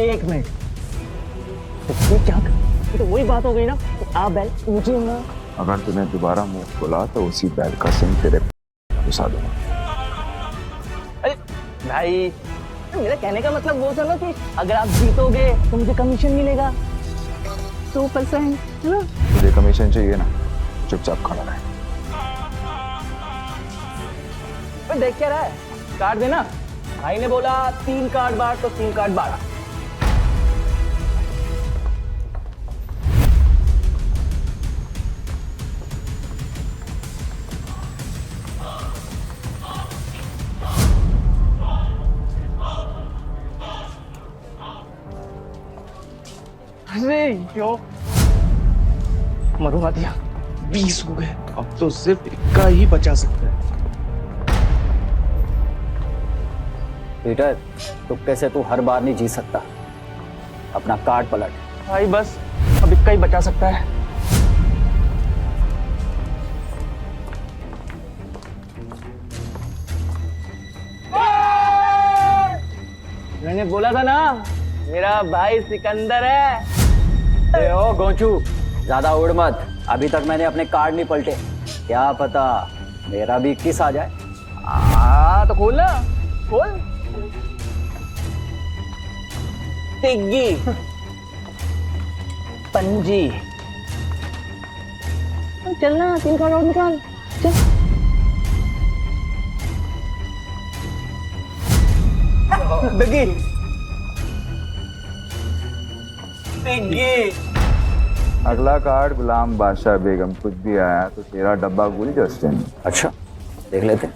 Speaker 13: एक मिनट, तो क्या? ये तो वही बात हो गई ना, तो आप बैल मुझे ना।
Speaker 5: अगर तूने दोबारा मुंह खोला तो उसी बैल का सिंह तेरे घुसा दूंगा।
Speaker 13: अरे भाई, मेरा कहने का मतलब वो था ना कि अगर आप जीतोगे तो मुझे कमीशन मिलेगा 2%, है ना?
Speaker 5: तुझे कमीशन चाहिए ना, चुपचाप खड़ा रहे।
Speaker 13: देख क्या रहा है, कार्ड देना। भाई ने बोला 3 कार्ड बांट तो 3 कार्ड बांटा। अरे यो, मरुआ दिया।
Speaker 15: 20 हो गए, अब तो सिर्फ इक्का ही बचा सकता है।
Speaker 12: पीटर, तुक्के से तू हर बार नहीं जीत सकता, अपना कार्ड पलट।
Speaker 13: भाई बस अब इक्का ही बचा सकता है। मैंने बोला था ना, मेरा भाई सिकंदर है।
Speaker 12: ए ओ गोंचू, ज्यादा उड़ मत, अभी तक मैंने अपने कार्ड नहीं पलटे, क्या पता मेरा भी 21 आ जाए।
Speaker 13: तो खोल ना, खोल। तिग्गी, पंजी, चलना 3 कार्ड और निकाल, चल। तिग्गी, तिग्गी।
Speaker 5: अगला कार्ड गुलाम बादशाह बेगम। कुछ भी आया तो तेरा डब्बा गुल जस्टिन।
Speaker 12: अच्छा, देख लेते।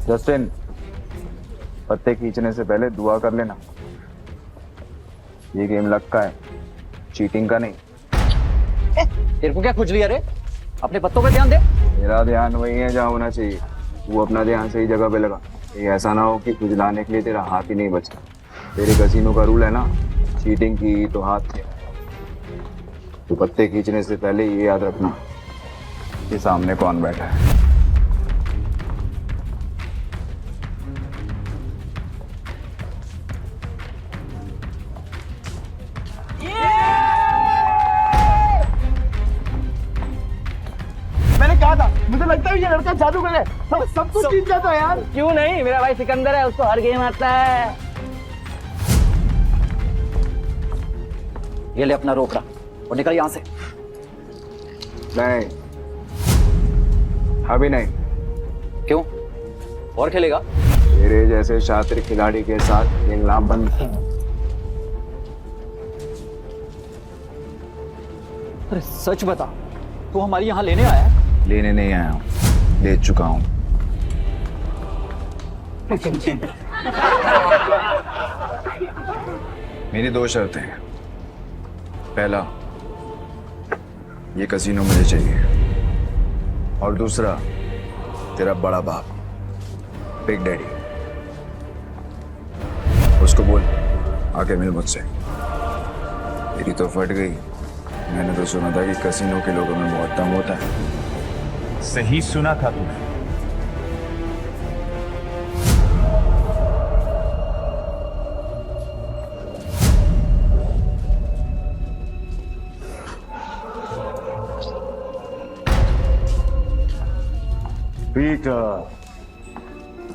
Speaker 5: जस्टिन, पत्ते खींचने से पहले दुआ कर लेना। ये गेम लक का है, चीटिंग का नहीं।
Speaker 12: तेरे को क्या खुजली है रे? अपने पत्तों पे ध्यान दे।
Speaker 5: मेरा ध्यान वही है जहाँ होना चाहिए, वो अपना ध्यान सही जगह पे लगा। ये ऐसा ना हो कि खुजलाने के लिए तेरा हाथ ही नहीं बचा। तेरे कसीनो का रूल है ना, चीटिंग की तो हाथ थे। तो पत्ते खींचने से पहले ये याद रखना कि सामने कौन बैठा है।
Speaker 13: मैंने कहा था, मुझे लगता है ये लड़का जादूगर है, सब कुछ जीत जाता है यार। क्यों नहीं, मेरा भाई सिकंदर है, उसको हर गेम आता है।
Speaker 12: ये ले अपना रोकड़ा और निकल यहाँ से।
Speaker 5: नहीं, अभी नहीं।
Speaker 12: क्यों? और खेलेगा?
Speaker 5: तेरे जैसे शातिर खिलाड़ी के साथ खेलना बंद।
Speaker 12: अरे सच बता, तू हमारी यहाँ लेने आया है?
Speaker 5: लेने नहीं आया हूँ, ले चुका हूँ। मेरी 2 शर्तें हैं। पहला, ये कसीनो मुझे चाहिए, और दूसरा, तेरा बड़ा बाप बिग डैडी, उसको बोल आके मिल मुझसे। मेरी तो फट गई। मैंने तो सुना था कि कसीनो के लोगों में बहुत दम होता है।
Speaker 2: सही सुना था तूने।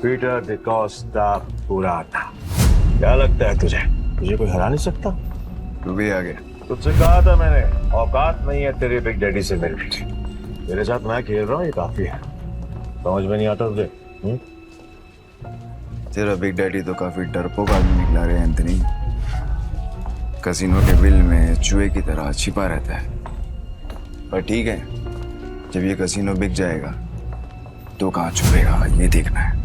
Speaker 2: पीटर डिकोस्टा पूरा था। क्या लगता है तुझे, तुझे कोई हरा नहीं सकता?
Speaker 5: तू भी आ गया।
Speaker 2: तुझसे कहा था मैंने, औकात नहीं है तेरे बिग डैडी से मिलने की। तेरे साथ मैं खेल रहा हूँ, ये काफी है। समझ में नहीं आता तुझे?
Speaker 5: तेरा बिग डैडी तो काफी डरपोक आदमी निकला रे एंथनी। कसीनो के बिल में चूहे की तरह छिपा रहता है। पर ठीक है, जब ये कसीनो बिक जाएगा तो कहाँ छुपेगा ये देखना है।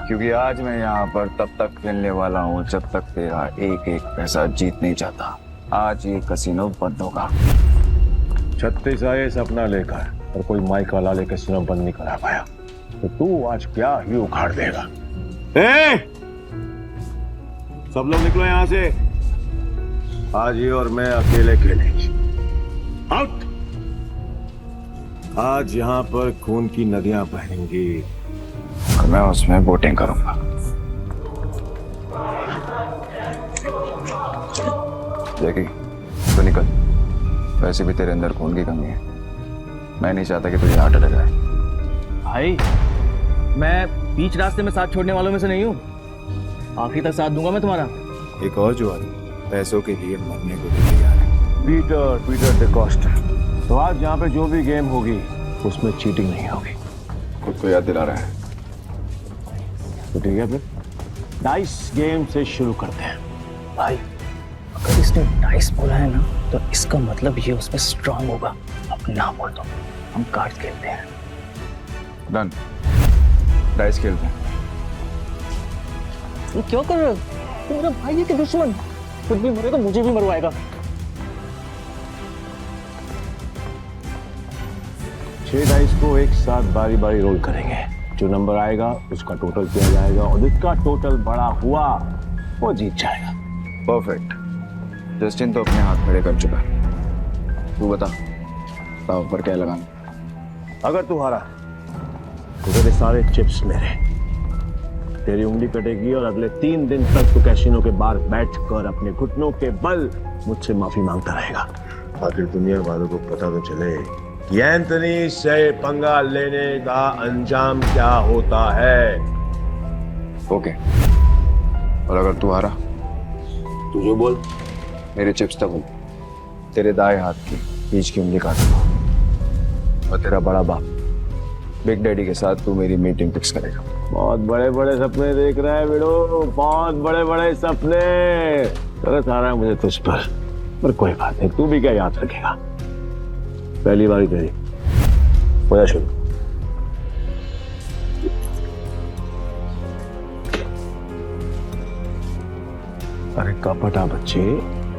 Speaker 5: क्योंकि आज मैं यहाँ पर तब तक खेलने वाला हूँ जब तक तेरा एक एक पैसा जीत नहीं जाता। आज ये कसीनो बंद होगा।
Speaker 1: 36 आए सपना लेकर और कोई माइक वाला लेकर कसीनो बंद नहीं करा पाया, तो तू आज क्या ही उखाड़ देगा। सब लोग निकलो यहां से, आज ये और मैं अकेले खेलेंगे। आउट। आज यहाँ पर खून की नदियां बहेंगी
Speaker 5: और मैं उसमें बोटिंग करूंगा। जैकी तो निकल, वैसे भी तेरे अंदर खून की कमी है। मैं नहीं चाहता कि तुझे हार्ट अटैक आए।
Speaker 15: भाई मैं बीच रास्ते में साथ छोड़ने वालों में से नहीं हूँ, आखिरी तक साथ दूंगा मैं तुम्हारा।
Speaker 11: एक और जुआरी पैसों के लिए मरने को भी तैयार है।
Speaker 1: पीटर डिकोस्टा। तो आज यहाँ पे जो भी गेम होगी उसमें चीटिंग नहीं होगी।
Speaker 5: खुद को याद दिला रहा है
Speaker 1: तो ठीक है, फिर डाइस गेम से शुरू करते हैं।
Speaker 13: भाई अगर इसने डाइस बोला है ना तो इसका मतलब ये उसमें स्ट्रांग होगा। अब ना बोल दो, हम कार्ड्स खेलते हैं।
Speaker 5: डन, डाइस खेलते हैं।
Speaker 13: ये क्यों कर रहे हो? तू मेरा भाई है कि दुश्मन? खुद भी मरेगा, मुझे भी मरवाएगा।
Speaker 1: 6 डाइस को एक साथ बारी बारी रोल करेंगे। जो नंबर आएगा उसका टोटल किया जाएगा और जिसका टोटल बड़ा हुआ वो जीत जाएगा।
Speaker 5: परफेक्ट। जस्टिन तो अपने हाथ खड़े कर चुका है। तू बता दाव पर क्या लगाना?
Speaker 1: अगर तू हारा तो तेरे सारे चिप्स मेरे। तेरी उंगली कटेगी और अगले 3 दिन तक तू कैसीनो के बाहर बैठकर अपने घुटनों के बल मुझसे माफी मांगता रहेगा। आखिर दुनिया वालों को पता तो चले कि एंथनी से पंगा लेने का अंजाम क्या होता है।
Speaker 5: ओके। और अगर तू हारा
Speaker 1: तू जो बोल।
Speaker 5: मेरे चिप्स तक तेरे दाएं हाथ की बीच की उंगली काटूंगा और तेरा बड़ा बाप बिग डैडी के साथ तू मेरी मीटिंग फिक्स करेगा।
Speaker 1: बहुत बड़े बड़े सपने देख रहा है बेड़ो, बहुत बड़े बड़े सपने। तरस आ रहा है मुझे तुझ पर कोई बात नहीं, तू भी क्या याद रखेगा। पहली बारी तेरी, हो जा शुरू। अरे कपटा बच्चे,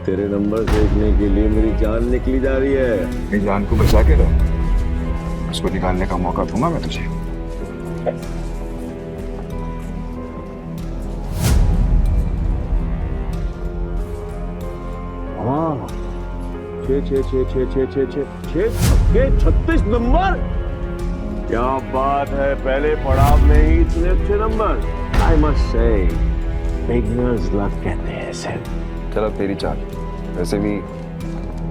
Speaker 1: तेरे नंबर देखने के लिए मेरी जान निकली जा रही है।
Speaker 5: मेरी जान को बचा के रहो, उसको निकालने का मौका दूंगा मैं तुझे।
Speaker 1: हाँ, 36 नंबर। क्या बात है, पहले पड़ाव में ही इतने अच्छे number. I must say beginners luck कहते हैं इसे।
Speaker 5: चलो तेरी चाल, वैसे भी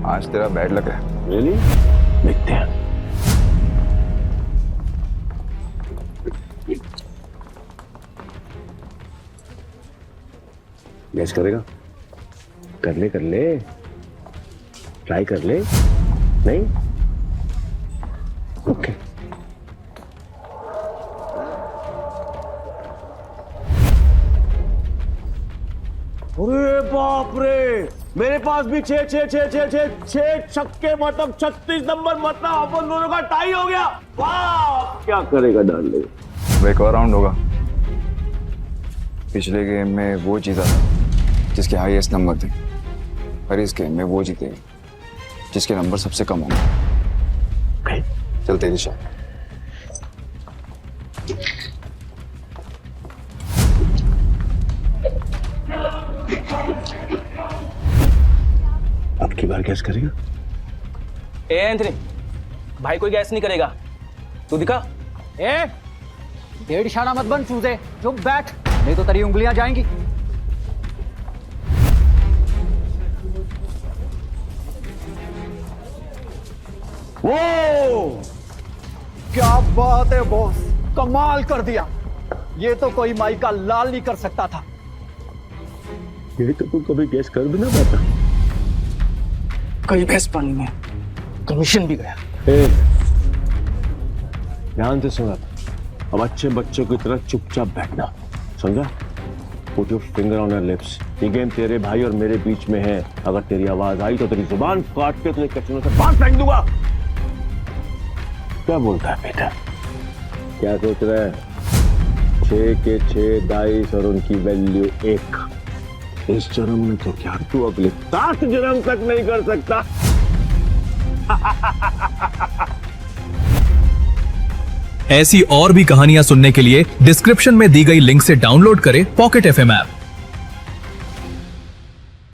Speaker 5: आज तेरा बैड लक है।
Speaker 1: रियली? देखते हैं। गैस करेगा? कर ले, ट्राई कर ले। नहीं? ओके। अरे बाप रे, मेरे पास भी 6 छक्के, मतलब 36 नंबर, मतलब अपन दोनों का टाई हो गया। वाह, क्या करेगा डार्लिंग?
Speaker 5: वो एक और राउंड होगा। पिछले गेम में वो जीता था जिसके हाईएस्ट नंबर थे, और इस गेम में वो जीतेगा जिसके नंबर सबसे कम होंगे। चल तेरी शॉट।
Speaker 1: अब की बार गैस करेगा?
Speaker 13: ए एंथनी, भाई कोई गैस नहीं करेगा, तू दिखा। ए डेढ़ इशारा मत बन चूजे, चुप बैठ, नहीं तो तेरी उंगलियां जाएंगी।
Speaker 9: वो क्या बात है बॉस, कमाल कर दिया। ये तो कोई माई का लाल नहीं कर सकता था।
Speaker 1: ये तो तू कभी गैस कर भी ना पाता।
Speaker 13: कई भैंस पानी में, कमीशन भी गया।
Speaker 1: ध्यान से सुना, अब अच्छे बच्चों की तरह चुपचाप बैठना, समझा? Put your finger on her lips. ये गेम तेरे भाई और मेरे बीच में है। अगर तेरी आवाज आई तो तेरी जुबान काट के तुझे कैसीनो से बाहर फेंक दूंगा। क्या बोलता है बेटा? क्या सोच रहा है? 6 के 6 डाइस और उनकी वैल्यू 1। इस जन्म में तो क्या तू अगले 7 जन्म तक नहीं कर सकता।
Speaker 17: ऐसी और भी कहानियां सुनने के लिए डिस्क्रिप्शन में दी गई लिंक से डाउनलोड करें पॉकेट FM ऐप।